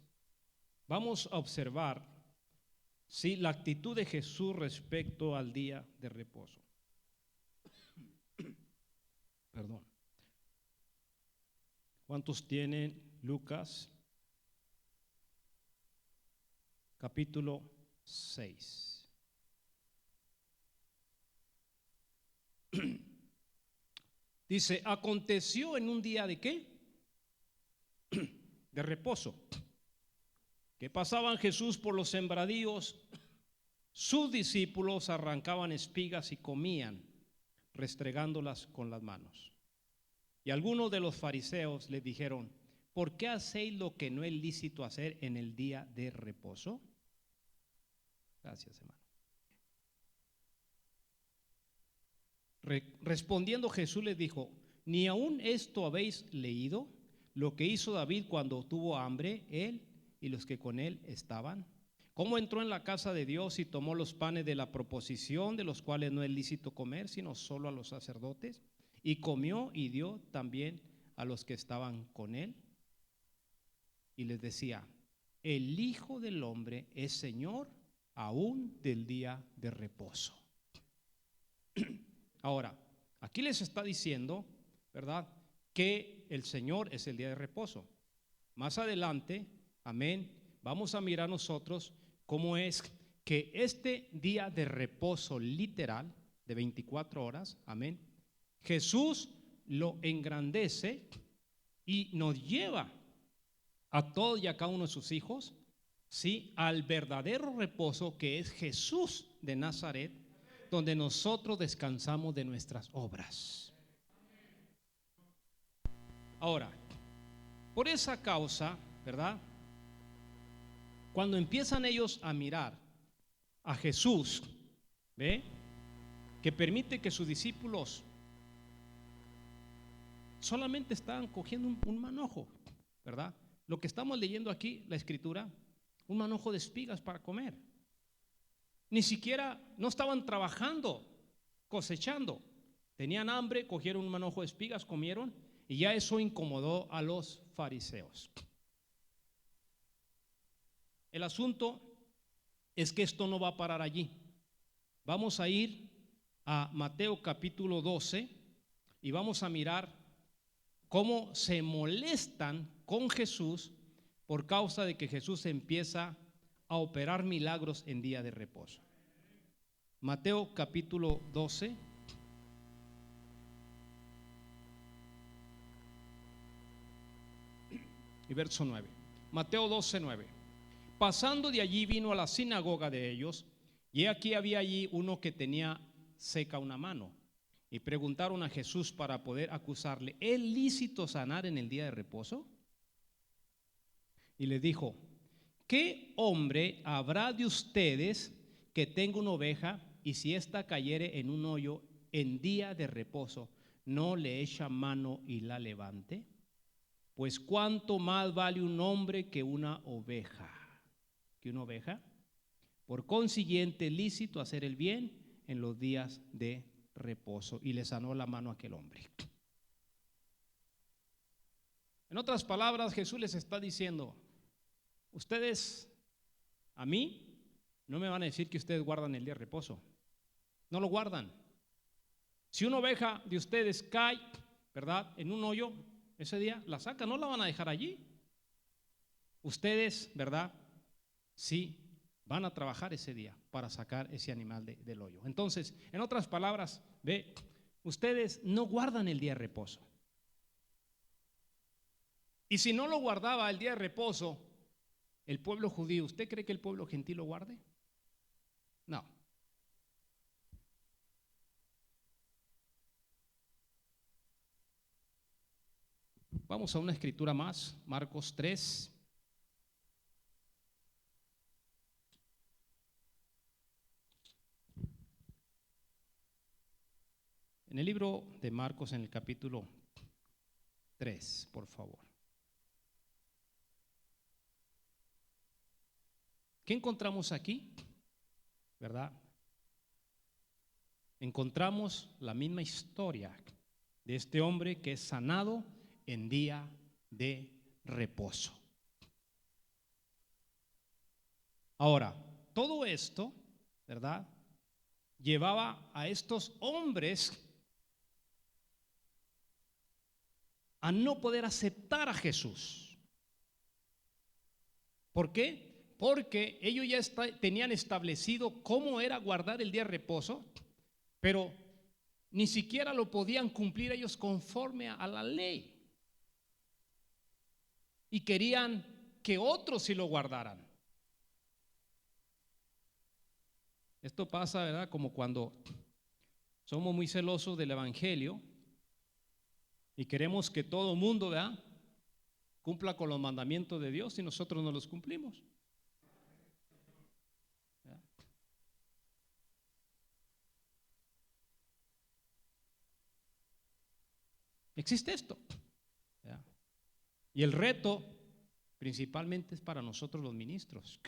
Vamos a observar, sí, la actitud de Jesús respecto al día de reposo. Perdón. ¿Cuántos tienen Lucas capítulo 6? Dice, aconteció en un día de ¿qué? De reposo, que pasaban Jesús por los sembradíos, sus discípulos arrancaban espigas y comían, restregándolas con las manos. Y algunos de los fariseos le dijeron, ¿por qué hacéis lo que no es lícito hacer en el día de reposo? Gracias, hermano. Respondiendo Jesús les dijo, ¿ni aún esto habéis leído? Lo que hizo David cuando tuvo hambre, él y los que con él estaban. Cómo entró en la casa de Dios y tomó los panes de la proposición, de los cuales no es lícito comer, sino solo a los sacerdotes, y comió y dio también a los que estaban con él. Y les decía, el Hijo del Hombre es Señor aún del día de reposo. Ahora, aquí les está diciendo, ¿verdad?, que el Señor es el día de reposo. Más adelante, amén, vamos a mirar nosotros cómo es que este día de reposo literal de 24 horas, amén, Jesús lo engrandece y nos lleva a todos y a cada uno de sus hijos, sí, al verdadero reposo que es Jesús de Nazaret, donde nosotros descansamos de nuestras obras. Ahora, por esa causa, ¿verdad?, cuando empiezan ellos a mirar a Jesús, ¿ve?, que permite que sus discípulos solamente estaban cogiendo un manojo, ¿verdad? Lo que estamos leyendo aquí, la escritura, un manojo de espigas para comer. Ni siquiera, no estaban trabajando, cosechando. Tenían hambre, cogieron un manojo de espigas, comieron, y ya eso incomodó a los fariseos. El asunto es que esto no va a parar allí. Vamos a ir a Mateo capítulo 12 y vamos a mirar cómo se molestan con Jesús por causa de que Jesús empieza a operar milagros en día de reposo. Mateo capítulo 12. Y verso 9. Mateo 12, 9. Pasando de allí vino a la sinagoga de ellos, y aquí había allí uno que tenía seca una mano. Y preguntaron a Jesús para poder acusarle, ¿es lícito sanar en el día de reposo? Y le dijo, ¿qué hombre habrá de ustedes que tenga una oveja y si ésta cayere en un hoyo en día de reposo, no le echa mano y la levante? Pues cuánto más vale un hombre que una oveja. ¿Que una oveja? Por consiguiente, es lícito hacer el bien en los días de reposo. Y le sanó la mano a aquel hombre. En otras palabras, Jesús les está diciendo: ustedes a mí no me van a decir que ustedes guardan el día de reposo. No lo guardan. Si una oveja de ustedes cae, ¿verdad?, en un hoyo, ese día la sacan, no la van a dejar allí. Ustedes, ¿verdad?, sí van a trabajar ese día para sacar ese animal del hoyo. Entonces, en otras palabras, ve, ustedes no guardan el día de reposo. Y si no lo guardaba el día de reposo el pueblo judío, ¿usted cree que el pueblo gentil lo guarde? No. Vamos a una escritura más, Marcos 3. En el libro de Marcos, en el capítulo 3, por favor. ¿Qué encontramos aquí? ¿Verdad? Encontramos la misma historia de este hombre que es sanado en día de reposo. Ahora, todo esto, ¿verdad?, llevaba a estos hombres a no poder aceptar a Jesús. ¿Por qué? Porque ellos ya tenían establecido cómo era guardar el día de reposo, pero ni siquiera lo podían cumplir ellos conforme a la ley. Y querían que otros sí lo guardaran. Esto pasa, ¿verdad?, como cuando somos muy celosos del evangelio y queremos que todo mundo, ¿verdad?, cumpla con los mandamientos de Dios y nosotros no los cumplimos. ¿Verdad? Existe esto. ¿Verdad? Y el reto principalmente es para nosotros los ministros,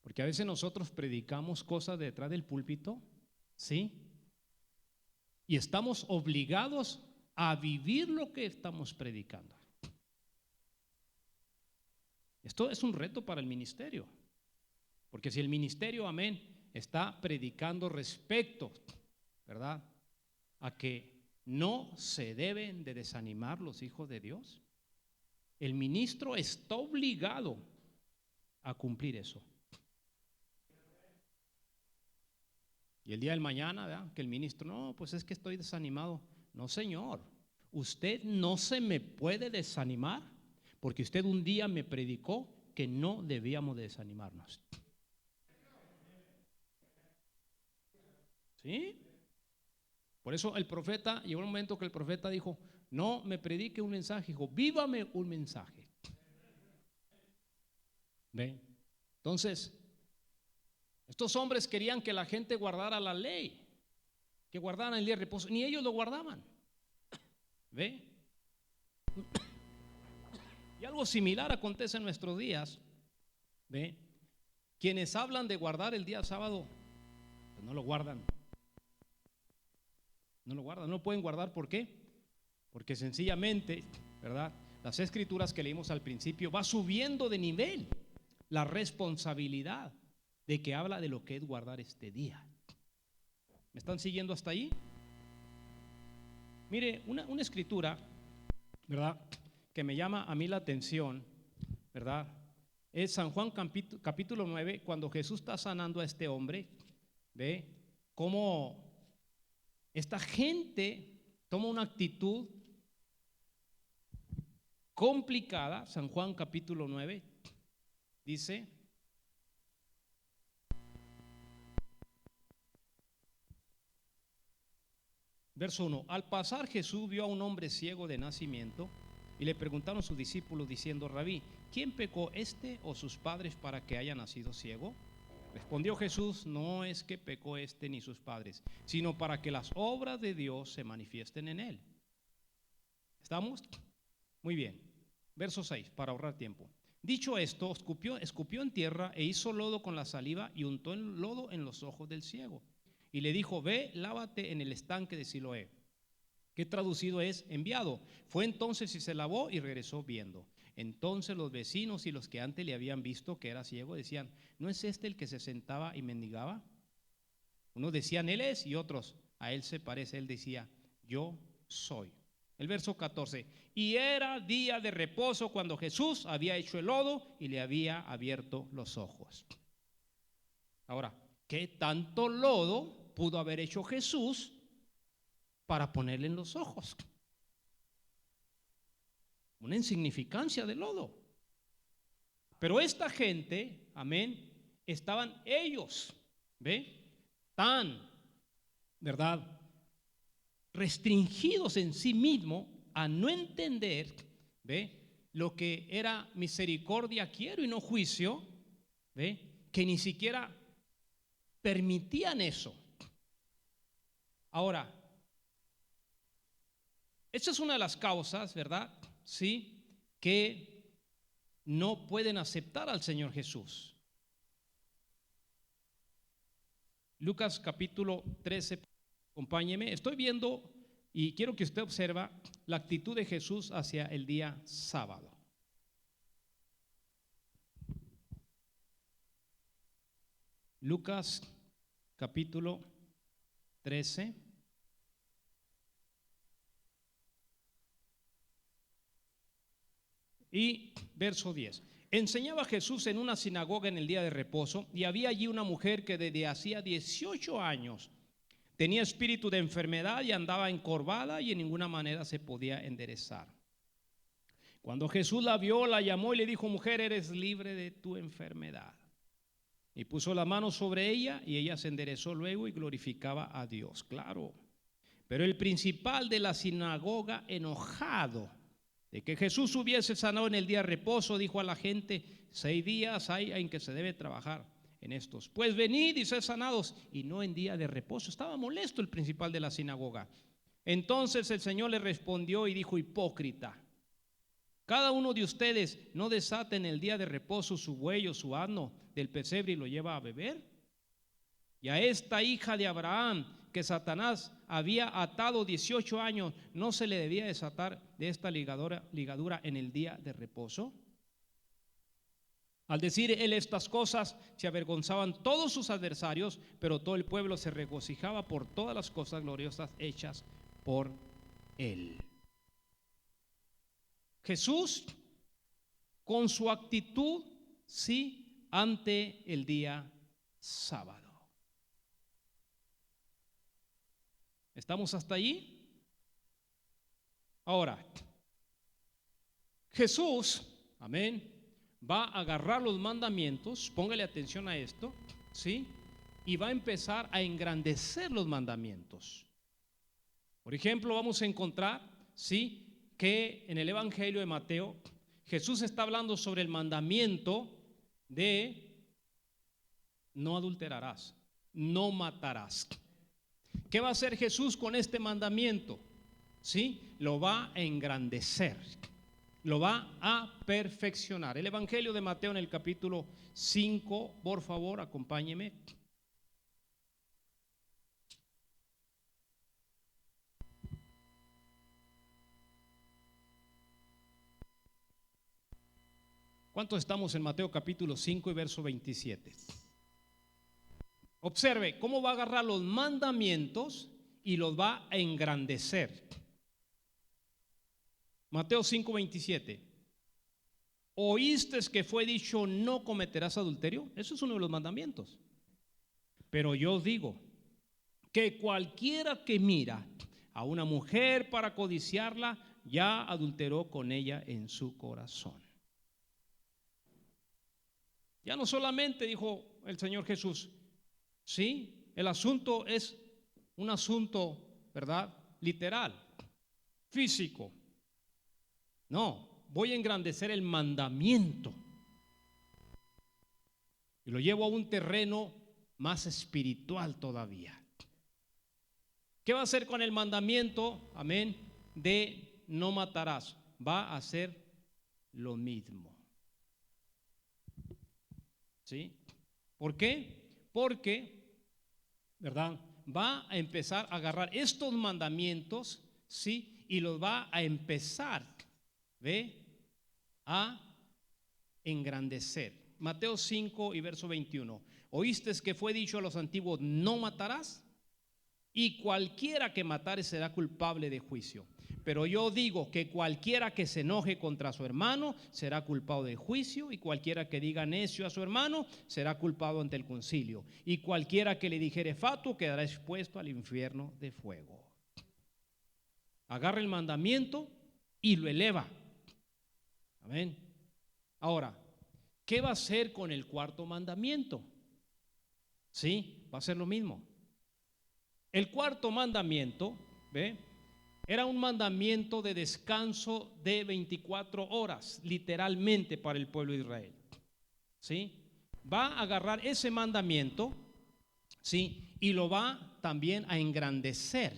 porque a veces nosotros predicamos cosas detrás del púlpito, ¿sí? Y estamos obligados a vivir lo que estamos predicando. Esto es un reto para el ministerio, porque si el ministerio, amén, está predicando respecto, ¿verdad?, a que no se deben de desanimar los hijos de Dios, el ministro está obligado a cumplir eso. Y el día del mañana, ¿verdad?, que el ministro, no, pues es que estoy desanimado. No, señor, usted no se me puede desanimar, porque usted un día me predicó que no debíamos de desanimarnos. ¿Sí? Por eso el profeta, llegó un momento que el profeta dijo: no me predique un mensaje, dijo, vívame un mensaje. ¿Ven? Entonces, estos hombres querían que la gente guardara la ley, que guardaran el día de reposo, ni ellos lo guardaban. ¿Ve? Y algo similar acontece en nuestros días. ¿Ve? Quienes hablan de guardar el día sábado, pues no lo guardan. No lo guardan, no lo pueden guardar. ¿Por qué? Porque sencillamente, ¿verdad?, las escrituras que leímos al principio, va subiendo de nivel la responsabilidad de que habla de lo que es guardar este día. ¿Me están siguiendo hasta ahí? Mire, una escritura, ¿verdad?, que me llama a mí la atención, ¿verdad?, es San Juan capítulo 9, cuando Jesús está sanando a este hombre. ¿Ve? Cómo esta gente toma una actitud complicada. San Juan capítulo 9 dice: verso 1: al pasar Jesús vio a un hombre ciego de nacimiento y le preguntaron sus discípulos diciendo: Rabí, ¿quién pecó, este o sus padres, para que haya nacido ciego? Respondió Jesús: no es que pecó este ni sus padres, sino para que las obras de Dios se manifiesten en él. ¿Estamos? Muy bien. Verso 6, para ahorrar tiempo. Dicho esto, escupió en tierra e hizo lodo con la saliva y untó el lodo en los ojos del ciego. Y le dijo: ve, lávate en el estanque de Siloé, que traducido es enviado. Fue entonces y se lavó y regresó viendo. Entonces los vecinos y los que antes le habían visto que era ciego decían: ¿no es este el que se sentaba y mendigaba? Unos decían: él es, y otros: a él se parece. Él decía: yo soy. El verso 14: y era día de reposo cuando Jesús había hecho el lodo y le había abierto los ojos. Ahora, ¿qué tanto lodo pudo haber hecho Jesús para ponerle en los ojos? Una insignificancia de lodo. Pero esta gente, amén, estaban ellos, ¿ve? Tan, ¿verdad?, restringidos en sí mismo a no entender, ¿ve?, lo que era misericordia quiero y no juicio, ¿ve?, que ni siquiera permitían eso. Ahora, esta es una de las causas, ¿verdad?, sí, que no pueden aceptar al Señor Jesús. Lucas capítulo 13, acompáñeme. Estoy viendo y quiero que usted observe la actitud de Jesús hacia el día sábado. Lucas capítulo 13. Y verso 10. Enseñaba Jesús en una sinagoga en el día de reposo, y había allí una mujer que desde hacía 18 años tenía espíritu de enfermedad y andaba encorvada y en ninguna manera se podía enderezar. Cuando Jesús la vio, la llamó y le dijo: mujer, eres libre de tu enfermedad. Y puso la mano sobre ella y ella se enderezó luego y glorificaba a Dios. Claro. Pero el principal de la sinagoga, enojado de que Jesús hubiese sanado en el día de reposo, dijo a la gente: 6 días hay en que se debe trabajar en estos. Pues venid y sed sanados, y no en día de reposo. Estaba molesto el principal de la sinagoga. Entonces el Señor le respondió y dijo: hipócrita, cada uno de ustedes no desata en el día de reposo su buey o su asno del pesebre y lo lleva a beber. Y a esta hija de Abraham, que Satanás había atado 18 años, ¿no se le debía desatar de esta ligadura en el día de reposo? Al decir él estas cosas, se avergonzaban todos sus adversarios, pero todo el pueblo se regocijaba por todas las cosas gloriosas hechas por él. Jesús, con su actitud, sí, ante el día sábado. ¿Estamos hasta allí? Ahora, Jesús, amén, va a agarrar los mandamientos, póngale atención a esto, ¿sí? Y va a empezar a engrandecer los mandamientos. Por ejemplo, vamos a encontrar, ¿sí?, que en el Evangelio de Mateo, Jesús está hablando sobre el mandamiento de no adulterarás, no matarás. ¿Qué va a hacer Jesús con este mandamiento? ¿Sí? Lo va a engrandecer, lo va a perfeccionar. El Evangelio de Mateo en el capítulo 5, por favor, acompáñeme. ¿Cuántos estamos en Mateo capítulo 5 y verso 27? Observe cómo va a agarrar los mandamientos y los va a engrandecer. Mateo 5, 27. ¿Oíste que fue dicho no cometerás adulterio? Eso es uno de los mandamientos. Pero yo os digo que cualquiera que mira a una mujer para codiciarla, ya adulteró con ella en su corazón. Ya no solamente dijo el Señor Jesús, sí, el asunto es un asunto, ¿verdad?, literal, físico. No, voy a engrandecer el mandamiento y lo llevo a un terreno más espiritual todavía. ¿Qué va a hacer con el mandamiento, amén, de no matarás? Va a hacer lo mismo. ¿Sí? ¿Por qué? Porque, ¿verdad? Va a empezar a agarrar estos mandamientos, ¿sí? Y los va a empezar, ¿ve? A engrandecer. Mateo 5 y verso 21. ¿Oíste que fue dicho a los antiguos, no matarás? Y cualquiera que matare será culpable de juicio. Pero yo digo que cualquiera que se enoje contra su hermano será culpado de juicio, y cualquiera que diga necio a su hermano será culpado ante el concilio, y cualquiera que le dijere fatuo quedará expuesto al infierno de fuego. Agarra el mandamiento y lo eleva. Amén. Ahora, ¿qué va a hacer con el cuarto mandamiento? Sí, va a ser lo mismo. El cuarto mandamiento, ¿ve? Era un mandamiento de descanso de 24 horas, literalmente, para el pueblo de Israel. ¿Sí? Va a agarrar ese mandamiento, ¿sí? Y lo va también a engrandecer.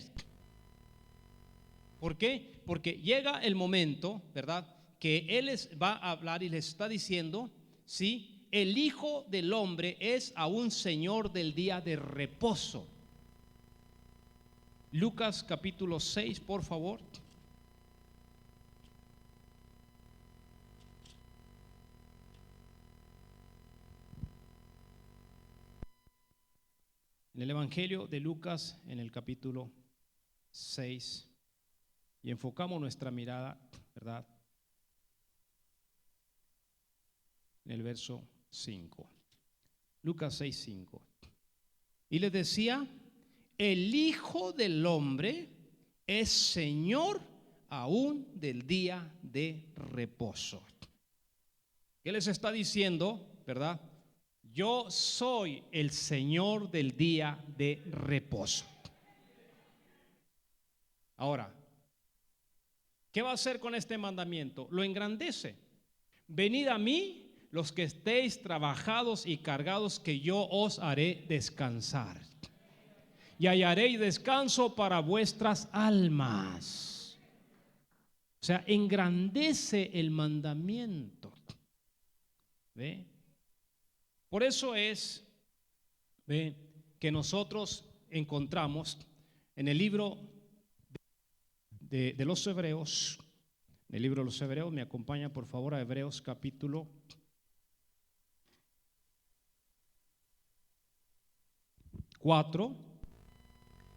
¿Por qué? Porque llega el momento, ¿verdad?, que Él les va a hablar y les está diciendo, ¿sí? El Hijo del Hombre es aún Señor del día de reposo. Lucas capítulo 6, por favor. En el Evangelio de Lucas, en el capítulo 6, y enfocamos nuestra mirada, ¿verdad?, en el verso 5. Lucas 6, 5. Y les decía, el Hijo del Hombre es Señor aún del día de reposo. ¿Qué les está diciendo, verdad? Yo soy el Señor del día de reposo. Ahora, ¿qué va a hacer con este mandamiento? Lo engrandece. Venid a mí los que estéis trabajados y cargados, que yo os haré descansar. Y hallaréis descanso para vuestras almas. O sea, engrandece el mandamiento. ¿Ve? Por eso es, ¿ve?, que nosotros encontramos en el libro de los Hebreos, en el libro de los Hebreos, me acompaña por favor a Hebreos capítulo 4,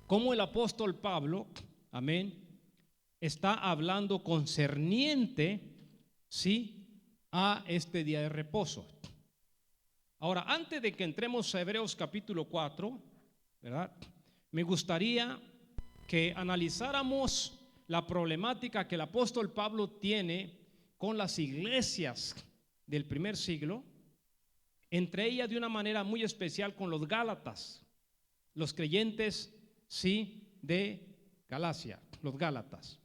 como el apóstol Pablo, amén, está hablando concerniente, sí, a este día de reposo. Ahora, antes de que entremos a Hebreos capítulo 4, ¿verdad?, me gustaría que analizáramos la problemática que el apóstol Pablo tiene con las iglesias del primer siglo, entre ellas de una manera muy especial con los Gálatas, los creyentes, sí, de Galacia, los Gálatas.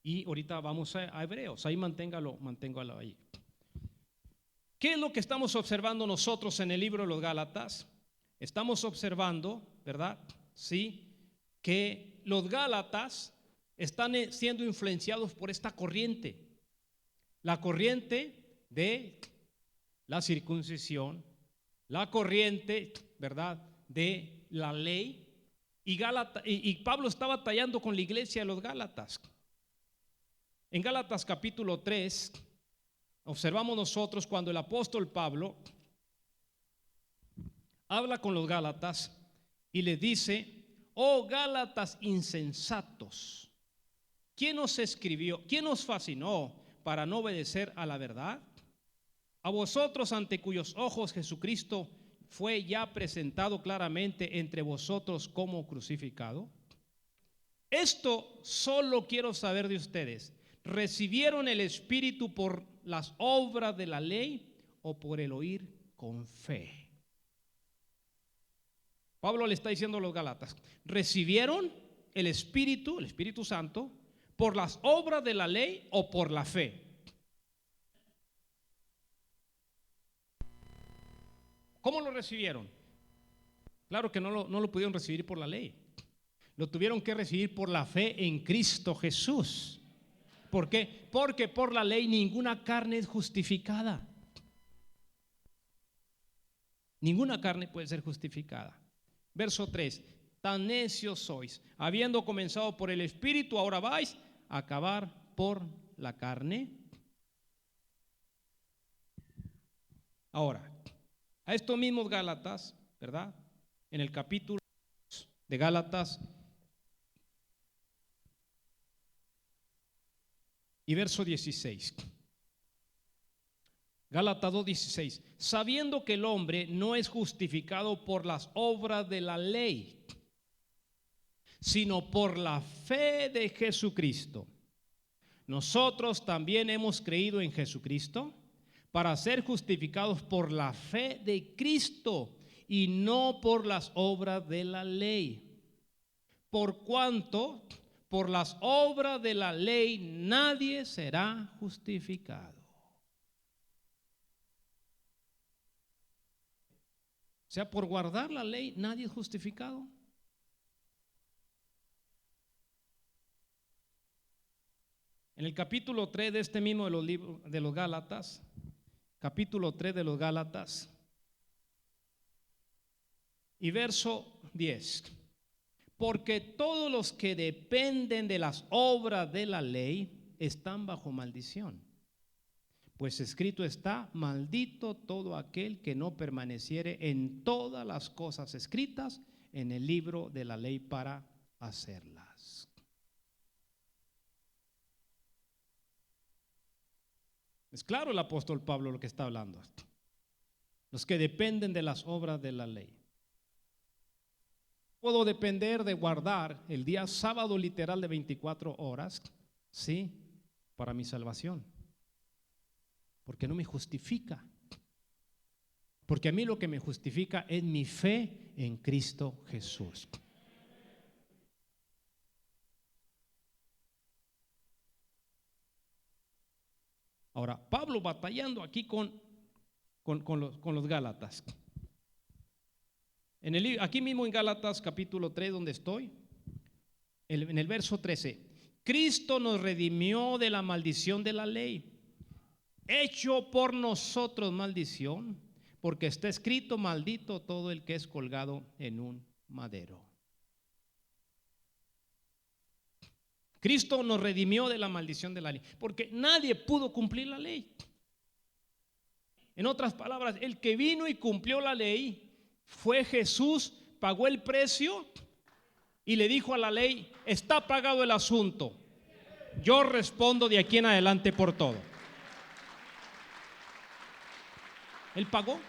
Y ahorita vamos a Hebreos, ahí manténgalo ahí. ¿Qué es lo que estamos observando nosotros en el libro de los Gálatas? Estamos observando, ¿verdad?, sí, que los Gálatas están siendo influenciados por esta corriente, la corriente de la circuncisión, la corriente, ¿verdad?, de la ley. Y Pablo está batallando con la iglesia de los Gálatas. En Gálatas capítulo 3 observamos nosotros cuando el apóstol Pablo habla con los Gálatas y les dice: oh Gálatas insensatos, ¿quién os escribió, quién os fascinó para no obedecer a la verdad? A vosotros, ante cuyos ojos Jesucristo fue ya presentado claramente entre vosotros como crucificado. Esto solo quiero saber de ustedes: ¿recibieron el Espíritu por las obras de la ley o por el oír con fe? Pablo le está diciendo a los Gálatas: ¿recibieron el Espíritu Santo, por las obras de la ley o por la fe? ¿Cómo lo recibieron? Claro que no lo pudieron recibir por la ley. Lo tuvieron que recibir por la fe en Cristo Jesús. ¿Por qué? Porque por la ley ninguna carne es justificada. Ninguna carne puede ser justificada. Verso 3. Tan necios sois, habiendo comenzado por el Espíritu, ahora vais a acabar por la carne. Ahora, a estos mismos Gálatas, ¿verdad? En el capítulo de Gálatas y verso 16. Gálatas 2:16. Sabiendo que el hombre no es justificado por las obras de la ley, sino por la fe de Jesucristo. Nosotros también hemos creído en Jesucristo para ser justificados por la fe de Cristo y no por las obras de la ley. Por cuanto por las obras de la ley nadie será justificado. O sea, por guardar la ley nadie es justificado. En el capítulo 3 de este mismo de los libros de los Gálatas, capítulo 3 de los Gálatas y verso 10. Porque todos los que dependen de las obras de la ley están bajo maldición. Pues escrito está: maldito todo aquel que no permaneciere en todas las cosas escritas en el libro de la ley para hacerlas. Es claro el apóstol Pablo lo que está hablando. Los que dependen de las obras de la ley. Puedo depender de guardar el día sábado literal de 24 horas, sí, para mi salvación. Porque no me justifica. Porque a mí lo que me justifica es mi fe en Cristo Jesús. Ahora, Pablo batallando aquí con los Gálatas. Aquí mismo en Gálatas capítulo 3 donde estoy, en el verso 13. Cristo nos redimió de la maldición de la ley, hecho por nosotros maldición, porque está escrito: maldito todo el que es colgado en un madero. Cristo nos redimió de la maldición de la ley, porque nadie pudo cumplir la ley. En otras palabras, el que vino y cumplió la ley fue Jesús, pagó el precio y le dijo a la ley: está pagado el asunto, yo respondo de aquí en adelante por todo. Él pagó.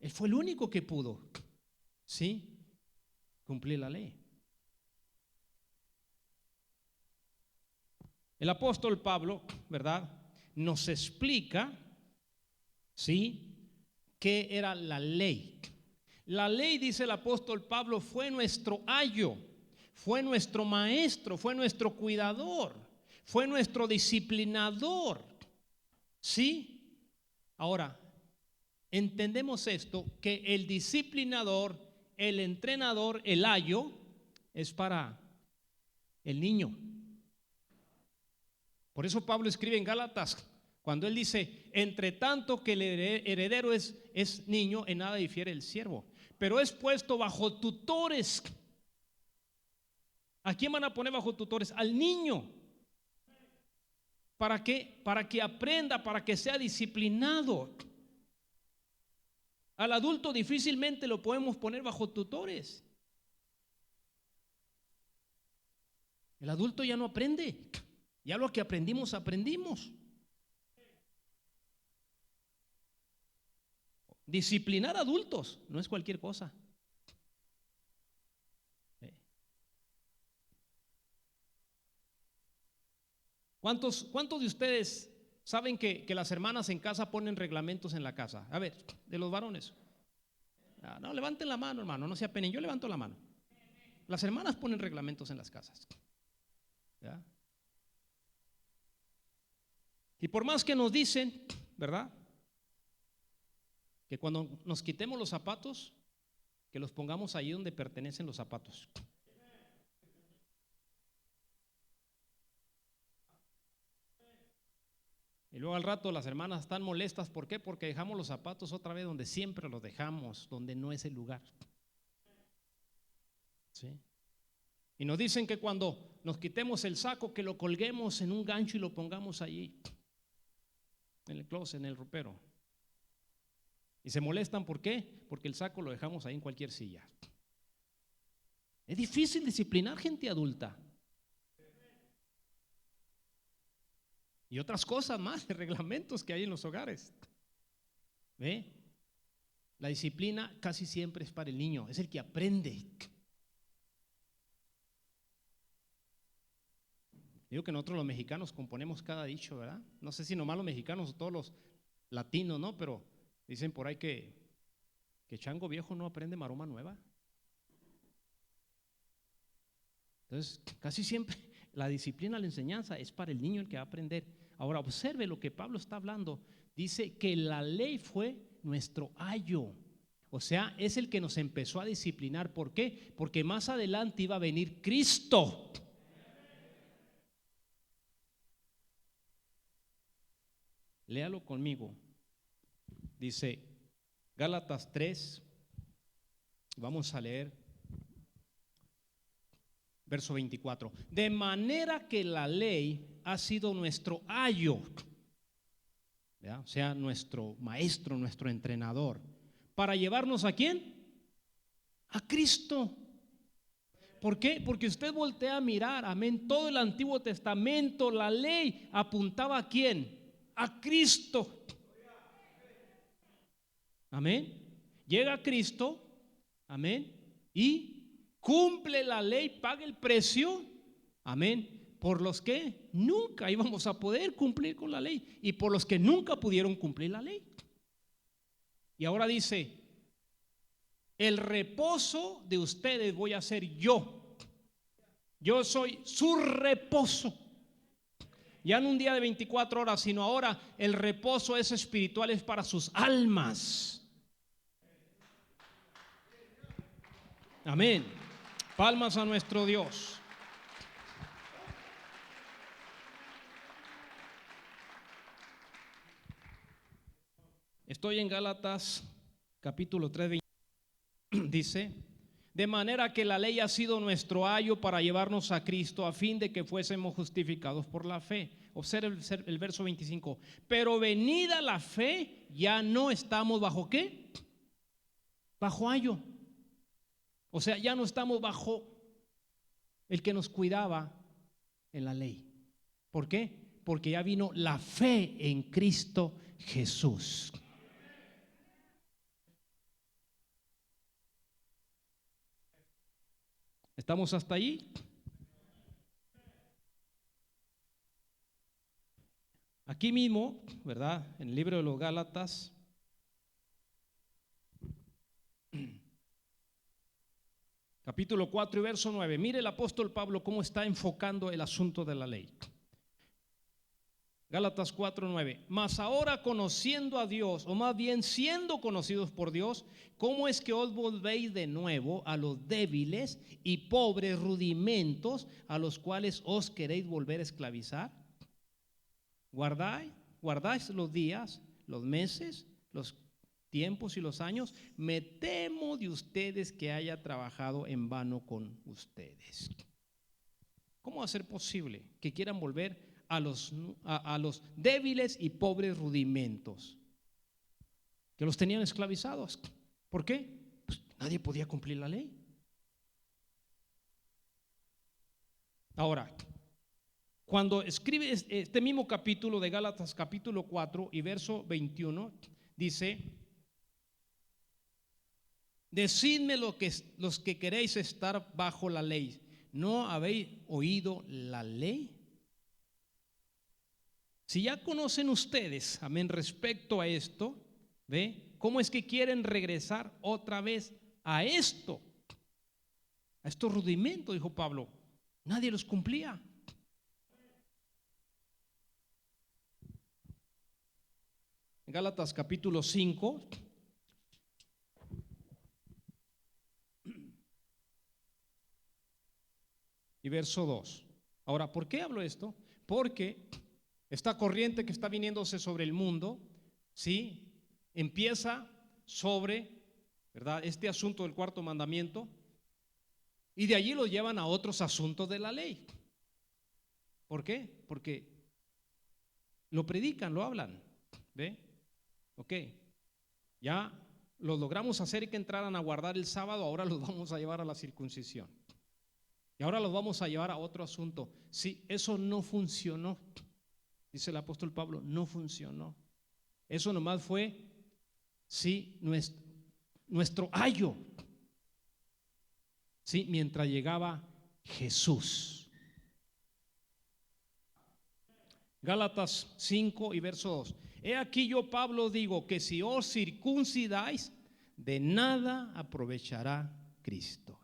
Él fue el único que pudo, ¿sí?, cumplir la ley. El apóstol Pablo, ¿verdad?, nos explica, ¿sí?, qué era la ley. La ley, dice el apóstol Pablo, fue nuestro ayo, fue nuestro maestro, fue nuestro cuidador, fue nuestro disciplinador, ¿sí? Ahora, entendemos esto, que el disciplinador, el entrenador, el ayo, es para el niño. Por eso Pablo escribe en Gálatas, cuando él dice: entre tanto que el heredero es niño, en nada difiere el siervo, pero es puesto bajo tutores. ¿A quién van a poner bajo tutores? Al niño. ¿Para qué? Para que aprenda, para que sea disciplinado. Al adulto difícilmente lo podemos poner bajo tutores. El adulto ya no aprende. Ya lo que aprendimos. Disciplinar adultos no es cualquier cosa. ¿Cuántos de ustedes saben que las hermanas en casa ponen reglamentos en la casa? A ver, de los varones. No, levanten la mano, hermano, no se apenen. Yo levanto la mano. Las hermanas ponen reglamentos en las casas. ¿Ya? Y por más que nos dicen, ¿verdad?, que cuando nos quitemos los zapatos, que los pongamos ahí donde pertenecen los zapatos. Y luego al rato las hermanas están molestas. ¿Por qué? Porque dejamos los zapatos otra vez donde siempre los dejamos, donde no es el lugar. ¿Sí? Y nos dicen que cuando nos quitemos el saco, que lo colguemos en un gancho y lo pongamos allí, en el closet, en el ropero. Y se molestan, ¿por qué? Porque el saco lo dejamos ahí en cualquier silla. Es difícil disciplinar gente adulta. Y otras cosas más, reglamentos que hay en los hogares. ¿Ve? La disciplina casi siempre es para el niño, es el que aprende. Digo que nosotros los mexicanos componemos cada dicho, ¿verdad? No sé si nomás los mexicanos o todos los latinos, ¿no? Pero dicen por ahí que chango viejo no aprende maroma nueva. Entonces, casi siempre la disciplina, la enseñanza es para el niño el que va a aprender. Ahora, observe lo que Pablo está hablando. Dice que la ley fue nuestro ayo. O sea, es el que nos empezó a disciplinar. ¿Por qué? Porque más adelante iba a venir Cristo. Léalo conmigo. Dice Gálatas 3. Vamos a leer verso 24. De manera que la ley ha sido nuestro ayo, ¿verdad? O sea, nuestro maestro, nuestro entrenador. ¿Para llevarnos a quién? A Cristo. ¿Por qué? Porque usted voltea a mirar, amén, todo el Antiguo Testamento, la ley apuntaba ¿a quién? A Cristo. Amén. Llega Cristo, amén, y cumple la ley, paga el precio, amén, por los que nunca íbamos a poder cumplir con la ley y por los que nunca pudieron cumplir la ley. Y ahora dice, el reposo de ustedes voy a ser yo. Yo soy su reposo. Ya no un día de 24 horas, sino ahora el reposo es espiritual, es para sus almas. Amén. Palmas a nuestro Dios. Estoy en Gálatas capítulo 3, dice, de manera que la ley ha sido nuestro ayo para llevarnos a Cristo a fin de que fuésemos justificados por la fe. Observe el verso 25. Pero venida la fe, ya no estamos bajo ¿qué? Bajo ayo. O sea, ya no estamos bajo el que nos cuidaba en la ley. ¿Por qué? Porque ya vino la fe en Cristo Jesús. ¿Estamos hasta allí? Aquí mismo, ¿verdad? En el libro de los Gálatas, capítulo 4 y verso 9. Mire el apóstol Pablo cómo está enfocando el asunto de la ley. Gálatas 4:9. Mas ahora conociendo a Dios, o más bien siendo conocidos por Dios, ¿cómo es que os volvéis de nuevo a los débiles y pobres rudimentos a los cuales os queréis volver a esclavizar? Guardáis los días, los meses, los tiempos y los años. Me temo de ustedes que haya trabajado en vano con ustedes. ¿Cómo va a ser posible que quieran volver a los débiles y pobres rudimentos que los tenían esclavizados? ¿Por qué? Pues nadie podía cumplir la ley. Ahora, cuando escribe este mismo capítulo de Gálatas, capítulo 4 y verso 21, dice: decidme los que queréis estar bajo la ley, ¿no habéis oído la ley? Si ya conocen ustedes, amén, respecto a esto, ¿ve? ¿Cómo es que quieren regresar otra vez a esto? A estos rudimentos, dijo Pablo. Nadie los cumplía. En Gálatas capítulo 5, y verso 2. Ahora, ¿por qué hablo esto? Porque Esta corriente que está viniéndose sobre el mundo, ¿sí? Empieza sobre, ¿verdad?, este asunto del cuarto mandamiento, y de allí lo llevan a otros asuntos de la ley. ¿Por qué? Porque lo predican, lo hablan. ¿Ve? Ok, ya los logramos hacer que entraran a guardar el sábado, ahora los vamos a llevar a la circuncisión. Y ahora los vamos a llevar a otro asunto. Sí, eso no funcionó. Dice el apóstol Pablo, no funcionó. Eso nomás fue, sí, nuestro ayo. Sí, mientras llegaba Jesús. Gálatas 5 y verso 2. He aquí yo, Pablo, digo que si os circuncidáis, de nada aprovechará Cristo.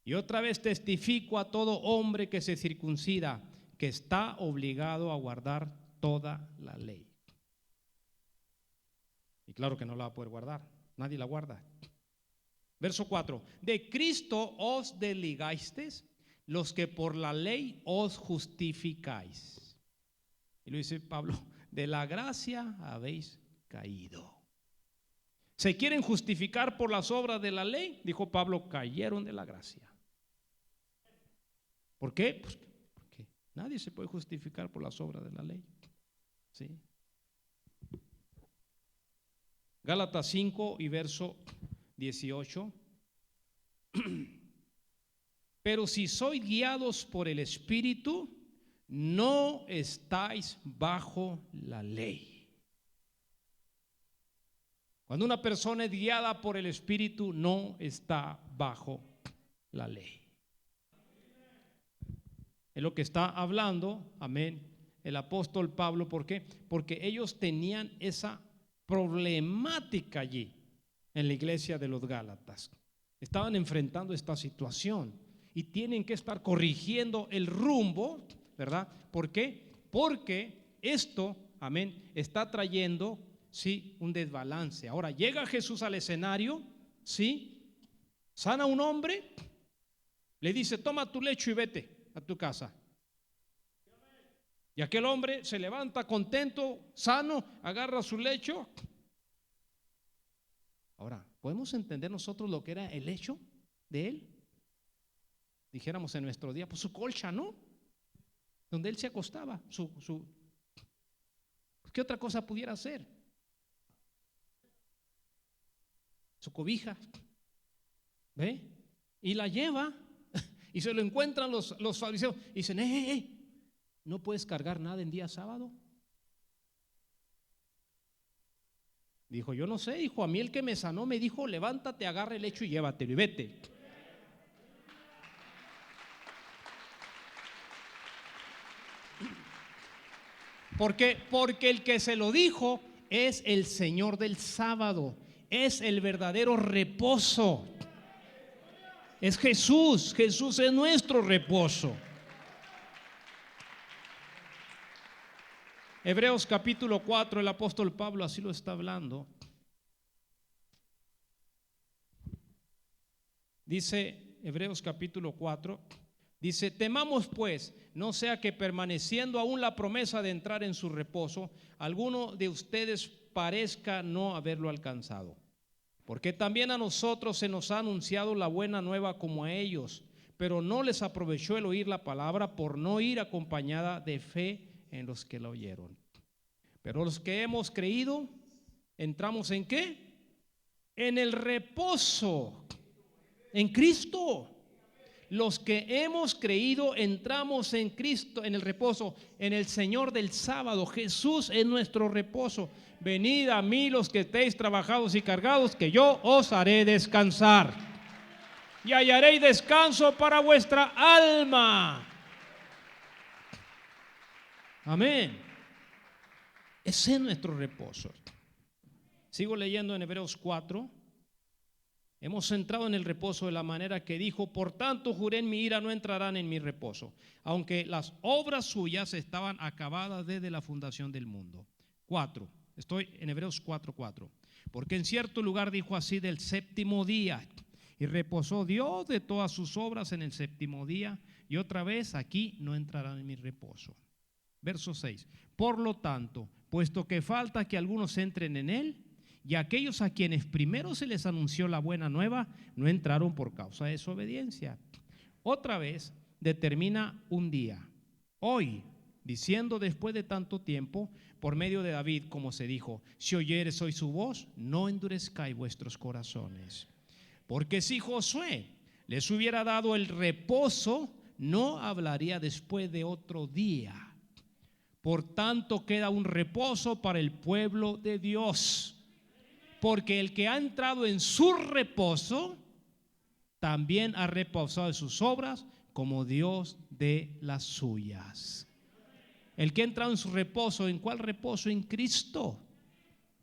Y otra vez testifico a todo hombre que se circuncida, que está obligado a guardar toda la ley. Y claro que no la va a poder guardar, nadie la guarda. Verso 4, de Cristo os desligasteis, los que por la ley os justificáis. Y lo dice Pablo, de la gracia habéis caído. ¿Se quieren justificar por las obras de la ley? Dijo Pablo, cayeron de la gracia. ¿Por qué? Pues porque nadie se puede justificar por las obras de la ley. ¿Sí? Gálatas 5 y verso 18. Pero si sois guiados por el Espíritu, no estáis bajo la ley. Cuando una persona es guiada por el Espíritu, no está bajo la ley. Es lo que está hablando, amén, el apóstol Pablo. ¿Por qué? Porque ellos tenían esa problemática allí en la iglesia de los Gálatas. Estaban enfrentando esta situación y tienen que estar corrigiendo el rumbo, ¿verdad? ¿Por qué? Porque esto, amén, está trayendo, sí, un desbalance. Ahora llega Jesús al escenario, sí, sana a un hombre, le dice, toma tu lecho y vete a tu casa. Y aquel hombre se levanta contento, sano, agarra su lecho. Ahora, ¿podemos entender nosotros lo que era el lecho de él? Dijéramos en nuestro día, pues su colcha, ¿no? Donde él se acostaba, ¿qué otra cosa pudiera ser? Su cobija, ¿ve? Y la lleva y se lo encuentran los fariseos y dicen, ¿no puedes cargar nada en día sábado? Dijo, yo no sé, hijo, a mí el que me sanó me dijo, levántate, agarra el lecho y llévatelo y vete. Porque el que se lo dijo es el Señor del sábado, es el verdadero reposo. Es Jesús, Jesús es nuestro reposo. Hebreos capítulo 4, el apóstol Pablo así lo está hablando. Dice Hebreos capítulo 4, dice, temamos pues, no sea que permaneciendo aún la promesa de entrar en su reposo, alguno de ustedes parezca no haberlo alcanzado. Porque también a nosotros se nos ha anunciado la buena nueva como a ellos, pero no les aprovechó el oír la palabra por no ir acompañada de fe en los que la oyeron. Pero los que hemos creído, ¿entramos en qué? En el reposo, en Cristo. Los que hemos creído entramos en Cristo, en el reposo, en el Señor del sábado. Jesús es nuestro reposo. Venid a mí los que estéis trabajados y cargados, que yo os haré descansar. Y hallaréis descanso para vuestra alma. Amén. Ese es nuestro reposo. Sigo leyendo en Hebreos 4. Hemos entrado en el reposo de la manera que dijo, por tanto juré en mi ira, no entrarán en mi reposo, aunque las obras suyas estaban acabadas desde la fundación del mundo. 4, estoy en Hebreos 4:4. Porque en cierto lugar dijo así del séptimo día, y reposó Dios de todas sus obras en el séptimo día, y otra vez aquí no entrarán en mi reposo. Verso 6. Por lo tanto, puesto que falta que algunos entren en él, y aquellos a quienes primero se les anunció la buena nueva, no entraron por causa de su obediencia. Otra vez determina un día, hoy, diciendo después de tanto tiempo, por medio de David, como se dijo, si oyeres hoy su voz, no endurezcáis vuestros corazones. Porque si Josué les hubiera dado el reposo, no hablaría después de otro día. Por tanto, queda un reposo para el pueblo de Dios. Porque el que ha entrado en su reposo, también ha reposado de sus obras, como Dios de las suyas. El que ha entrado en su reposo, ¿en cuál reposo? En Cristo.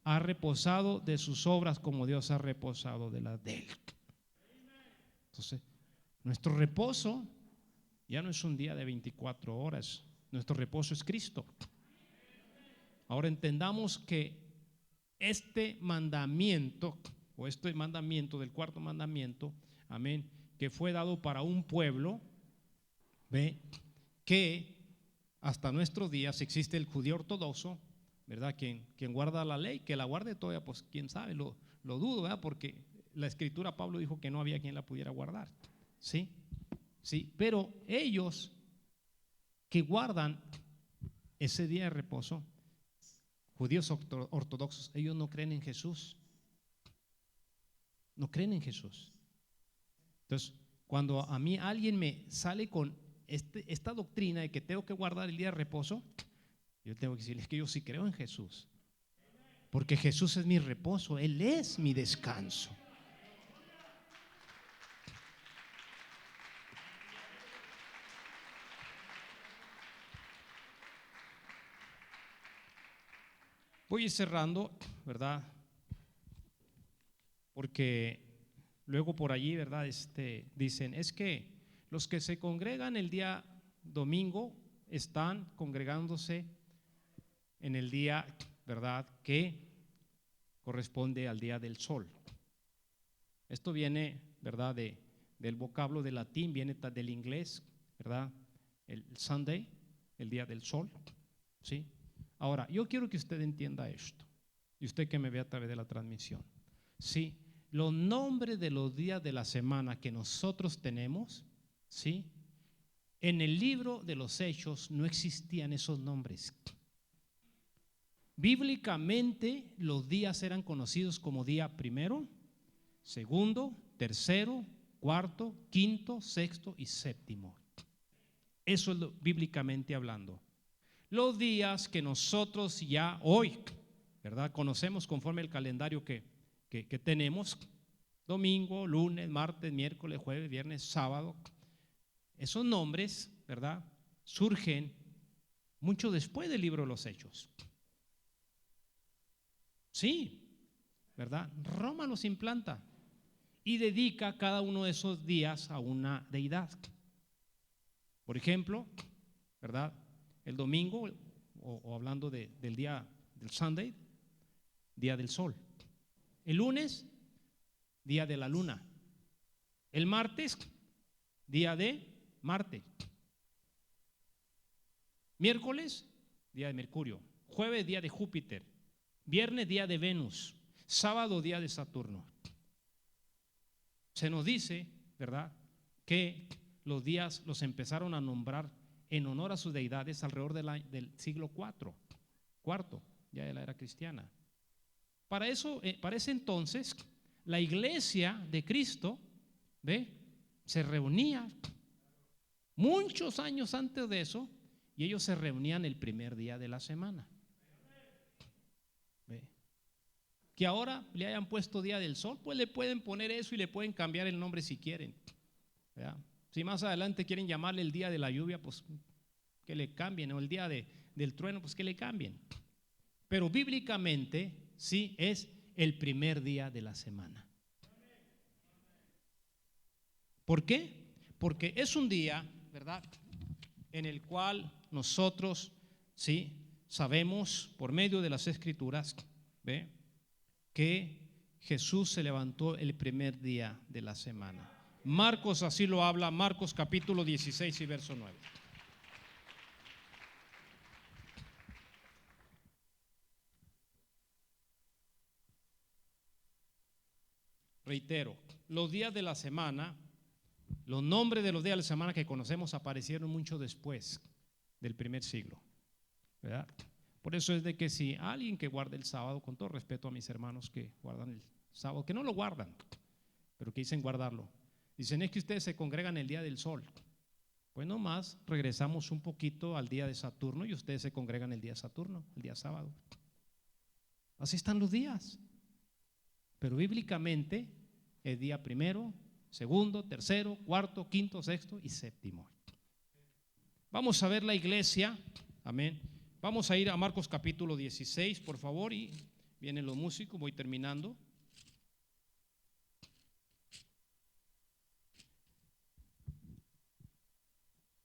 Ha reposado de sus obras como Dios ha reposado de las de él. Entonces, nuestro reposo ya no es un día de 24 horas. Nuestro reposo es Cristo. Ahora entendamos que este mandamiento, o este mandamiento del cuarto mandamiento, amén, que fue dado para un pueblo, ¿ve? Que hasta nuestros días existe el judío ortodoxo, ¿verdad? Quien guarda la ley, que la guarde todavía, pues quién sabe, lo dudo, ¿verdad? Porque la escritura, Pablo dijo que no había quien la pudiera guardar, ¿sí? Sí, pero ellos que guardan ese día de reposo, judíos ortodoxos, ellos no creen en Jesús. No creen en Jesús. Entonces, cuando a mí alguien me sale con esta doctrina de que tengo que guardar el día de reposo, yo tengo que decirles que yo sí creo en Jesús. Porque Jesús es mi reposo, Él es mi descanso. Voy a ir cerrando, ¿verdad? Porque luego por allí, ¿verdad? Dicen, es que los que se congregan el día domingo están congregándose en el día, ¿verdad?, que corresponde al día del sol. Esto viene, ¿verdad?, del vocablo del latín, viene del inglés, ¿verdad? El Sunday, el día del sol, ¿sí? Ahora, yo quiero que usted entienda esto, y usted que me ve a través de la transmisión. Sí, los nombres de los días de la semana que nosotros tenemos, ¿sí? En el libro de los Hechos no existían esos nombres. Bíblicamente los días eran conocidos como día primero, segundo, tercero, cuarto, quinto, sexto y séptimo. Eso es bíblicamente hablando. Los días que nosotros ya hoy, ¿verdad?, conocemos conforme el calendario que tenemos, domingo, lunes, martes, miércoles, jueves, viernes, sábado, esos nombres, ¿verdad?, surgen mucho después del libro de los Hechos. Sí, ¿verdad? Roma los implanta y dedica cada uno de esos días a una deidad. Por ejemplo, ¿verdad?, el domingo, o hablando del día del Sunday, día del sol. El lunes, día de la luna. El martes, día de Marte. Miércoles, día de Mercurio. Jueves, día de Júpiter. Viernes, día de Venus. Sábado, día de Saturno. Se nos dice, ¿verdad?, que los días los empezaron a nombrar en honor a sus deidades alrededor del siglo cuarto, ya de la era cristiana. Para ese entonces, la iglesia de Cristo, ¿ve?, se reunía muchos años antes de eso, y ellos se reunían el primer día de la semana. ¿Ve? Que ahora le hayan puesto día del sol, pues le pueden poner eso y le pueden cambiar el nombre si quieren, ¿verdad? Si más adelante quieren llamarle el día de la lluvia, pues que le cambien, o el día del trueno, pues que le cambien. Pero bíblicamente sí es el primer día de la semana. ¿Por qué? Porque es un día, ¿verdad?, en el cual nosotros sí sabemos por medio de las escrituras, ¿ve?, que Jesús se levantó el primer día de la semana. Marcos así lo habla, Marcos capítulo 16 y verso 9. reitero, los días de la semana, los nombres de los días de la semana que conocemos aparecieron mucho después del primer siglo, ¿verdad? Por eso es de que si alguien que guarda el sábado, con todo respeto a mis hermanos que guardan el sábado, que no lo guardan, pero que dicen guardarlo, dicen es que ustedes se congregan el día del sol. Pues nomás regresamos un poquito al día de Saturno y ustedes se congregan el día de Saturno, el día sábado. Así están los días. Pero bíblicamente el día primero, segundo, tercero, cuarto, quinto, sexto y séptimo. Vamos a ver la iglesia, amén. Vamos a ir a Marcos capítulo 16, por favor, y vienen los músicos, voy terminando.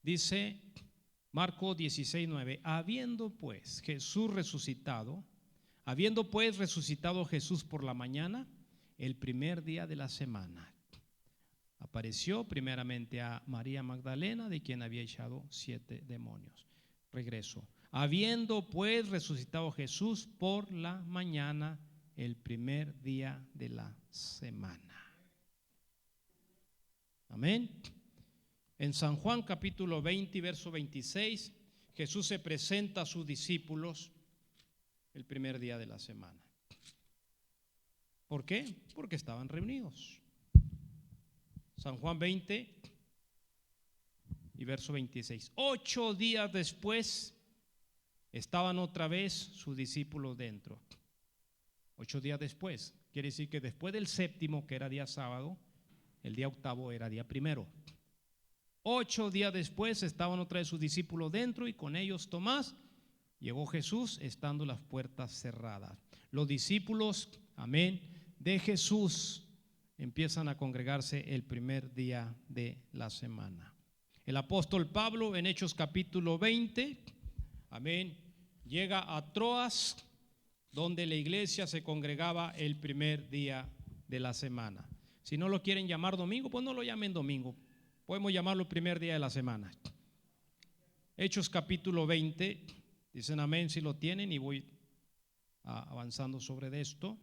Dice Marcos 16:9, habiendo pues resucitado Jesús por la mañana, el primer día de la semana, apareció primeramente a María Magdalena, de quien había echado 7 demonios. Regreso. Habiendo pues resucitado Jesús por la mañana, el primer día de la semana. Amén. En San Juan capítulo 20, verso 26, Jesús se presenta a sus discípulos el primer día de la semana. ¿Por qué? Porque estaban reunidos. San Juan 20 y verso 26. 8 días después estaban otra vez sus discípulos dentro. 8 días después, quiere decir que después del séptimo, que era día sábado, el día octavo era día primero. 8 días después estaban otra vez sus discípulos dentro y con ellos Tomás. Llegó Jesús estando las puertas cerradas. Los discípulos, amén, de Jesús empiezan a congregarse el primer día de la semana. El apóstol Pablo en Hechos capítulo 20, amén, llega a Troas, donde la iglesia se congregaba el primer día de la semana. Si no lo quieren llamar domingo, pues no lo llamen domingo. Podemos llamarlo el primer día de la semana. Hechos capítulo 20, dicen amén si lo tienen y voy avanzando sobre esto.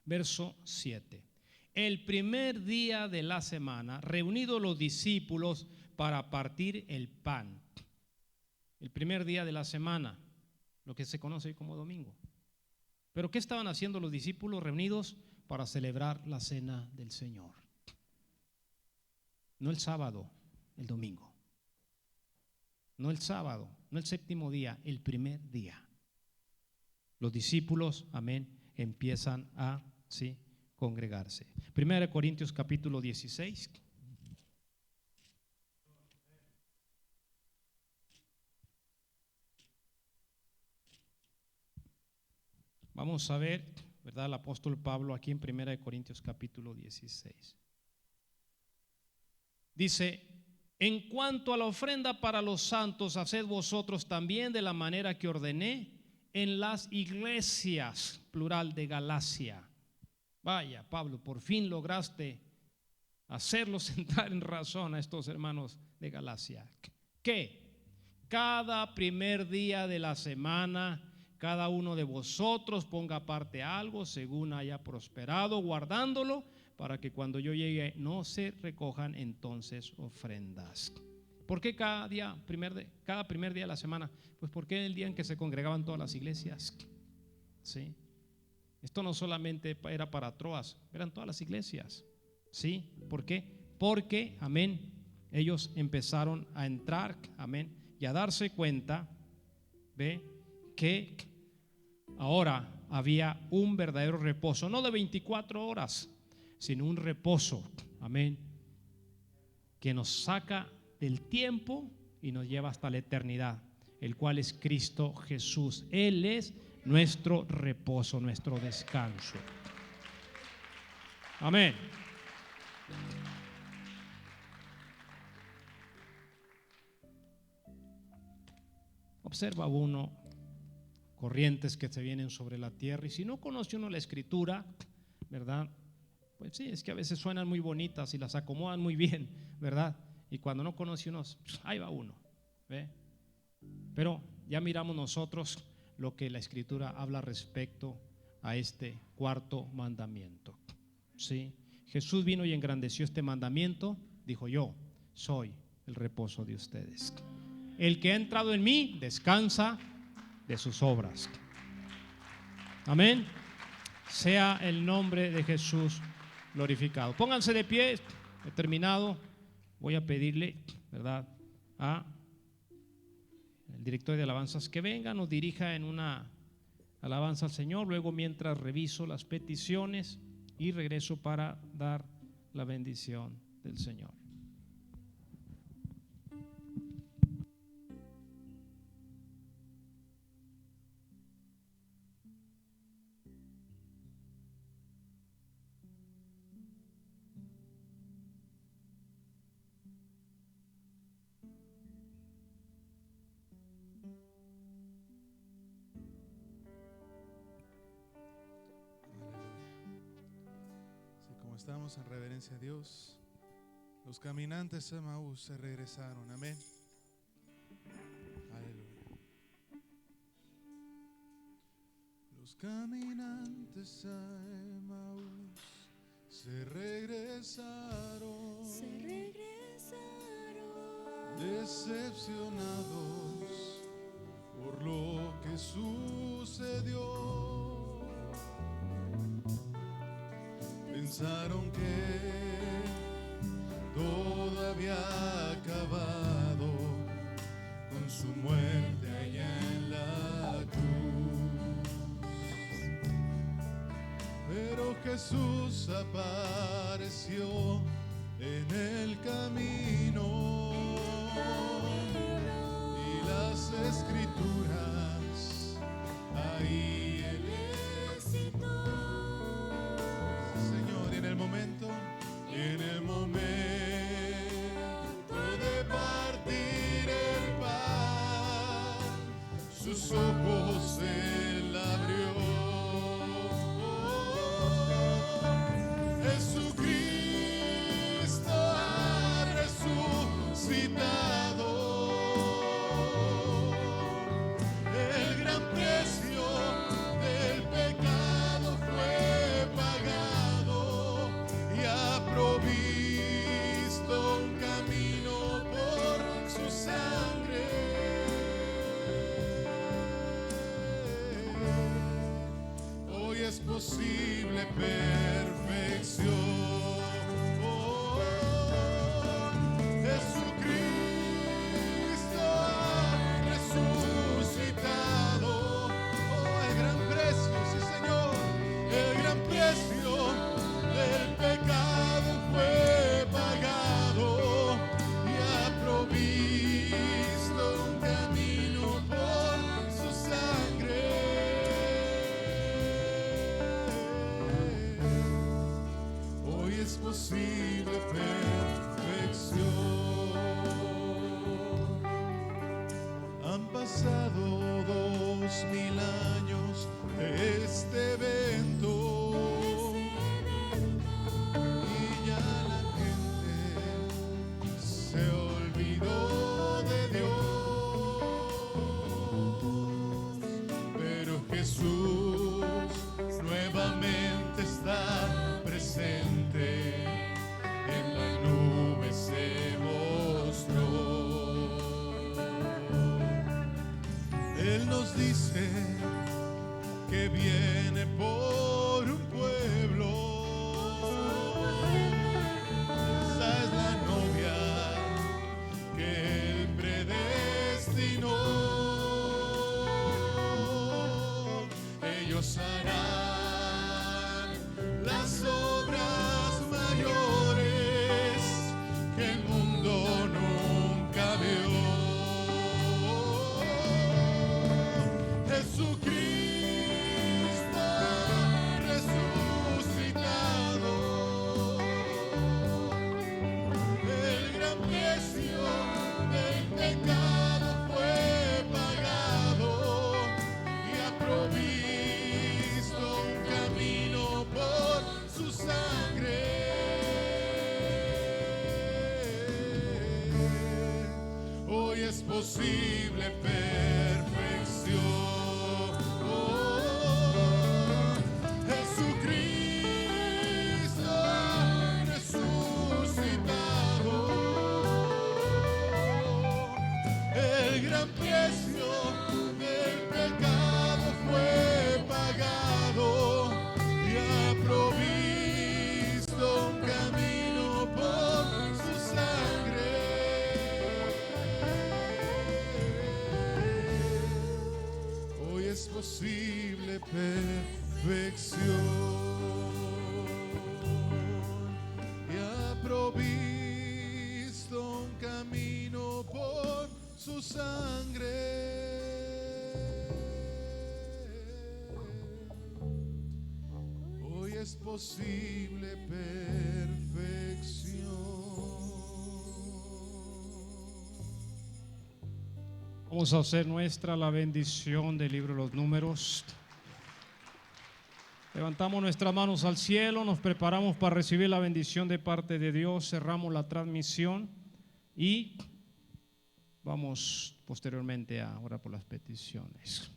Verso 7. El primer día de la semana, reunidos los discípulos para partir el pan. El primer día de la semana, lo que se conoce como domingo. Pero ¿qué estaban haciendo los discípulos reunidos para celebrar la cena del Señor? No el sábado, el domingo. No el sábado, no el séptimo día, el primer día. Los discípulos, amén, empiezan a congregarse. 1 Corintios capítulo 16. Vamos a ver, ¿verdad? El apóstol Pablo aquí en 1 Corintios capítulo 16. Dice, en cuanto a la ofrenda para los santos, haced vosotros también de la manera que ordené en las iglesias, plural de Galacia. Vaya, Pablo, por fin lograste hacerlos entrar en razón a estos hermanos de Galacia. Que cada primer día de la semana, cada uno de vosotros ponga aparte algo según haya prosperado, guardándolo, para que cuando yo llegue no se recojan entonces ofrendas. ¿Por qué cada primer día de la semana? Pues porque era el día en que se congregaban todas las iglesias. ¿Sí? Esto no solamente era para Troas, eran todas las iglesias. ¿Sí? ¿Por qué? Porque, amén, ellos empezaron a entrar, amén, y a darse cuenta, ¿ve? Que ahora había un verdadero reposo, no de 24 horas, sino un reposo, amén, que nos saca del tiempo y nos lleva hasta la eternidad, el cual es Cristo Jesús. Él es nuestro reposo, nuestro descanso. Amén. Observa uno corrientes que se vienen sobre la tierra, y si no conoce uno la escritura, ¿verdad? Pues sí, es que a veces suenan muy bonitas y las acomodan muy bien, ¿verdad? Y cuando no conoce uno, ahí va uno, ¿ve? Pero ya miramos nosotros lo que la escritura habla respecto a este cuarto mandamiento. Sí. Jesús vino y engrandeció este mandamiento. Dijo: yo soy el reposo de ustedes. El que ha entrado en mí descansa de sus obras. Amén. Sea el nombre de Jesús glorificado. Pónganse de pie. He terminado. Voy a pedirle, ¿verdad?, a el director de alabanzas que venga, nos dirija en una alabanza al Señor. Luego, mientras reviso las peticiones y regreso para dar la bendición del Señor. Estamos en reverencia a Dios. Los caminantes de Emaús se regresaron. Amén. Aleluya. Los caminantes a Emaús se regresaron. Decepcionados por lo que sucedió. Pensaron que todo había acabado con su muerte allá en la cruz. Pero Jesús apareció en el camino y las escrituras ahí él citó. En el momento de partir el pan, sus ojos él abrió. Jesucristo ha resucitado. El gran precio del pecado fue pagado y ha provisto un camino por su sangre. Hoy es posible perfección. Jesucristo ha resucitado. El gran precio, sí Señor, el gran precio del pecado fue pagado y ha provisto un camino por su sangre. Hoy es posible perfección. Han pasado 2000 años de este evento. Jesús nuevamente está presente, en la nube se mostró. Él nos dice que viene por un pueblo. Esa es la novia que Él predestinó. Ellos harán las obras mayores que el mundo nunca vio. Jesucristo resucitado. El gran precio del pecado fue pagado y ha provisto un camino por su sangre. Hoy es posible perfección. Jesucristo es posible perfección y ha provisto un camino por su sangre. Hoy es posible perfección. Vamos a hacer nuestra la bendición del libro de los Números. Levantamos nuestras manos al cielo, nos preparamos para recibir la bendición de parte de Dios, cerramos la transmisión y vamos posteriormente a orar por las peticiones.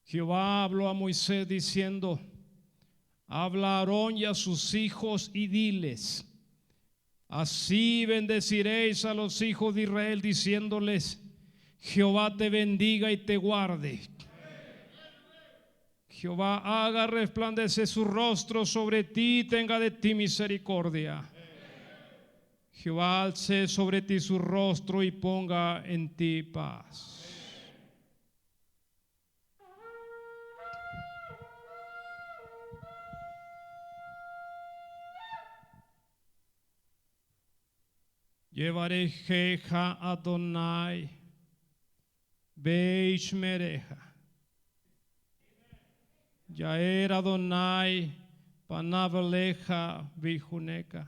Jehová habló a Moisés diciendo: habla a Aarón y a sus hijos y diles: así bendeciréis a los hijos de Israel, diciéndoles: Jehová te bendiga y te guarde. Jehová haga resplandecer su rostro sobre ti y tenga de ti misericordia. Jehová alce sobre ti su rostro y ponga en ti paz. Yevarejeja Adonai Beishmereja. Yaer Adonai Panavaleja Vijuneka.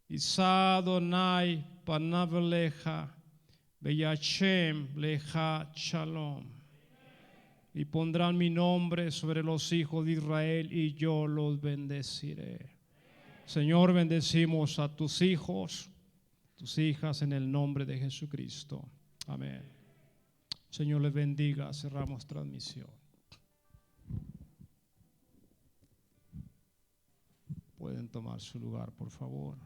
Isa Adonai Panavaleja Beyachem Leja Shalom. Y pondrán mi nombre sobre los hijos de Israel y yo los bendeciré. Señor, bendecimos a tus hijos, tus hijas en el nombre de Jesucristo. Amén. Señor les bendiga. Cerramos transmisión. Pueden tomar su lugar, por favor.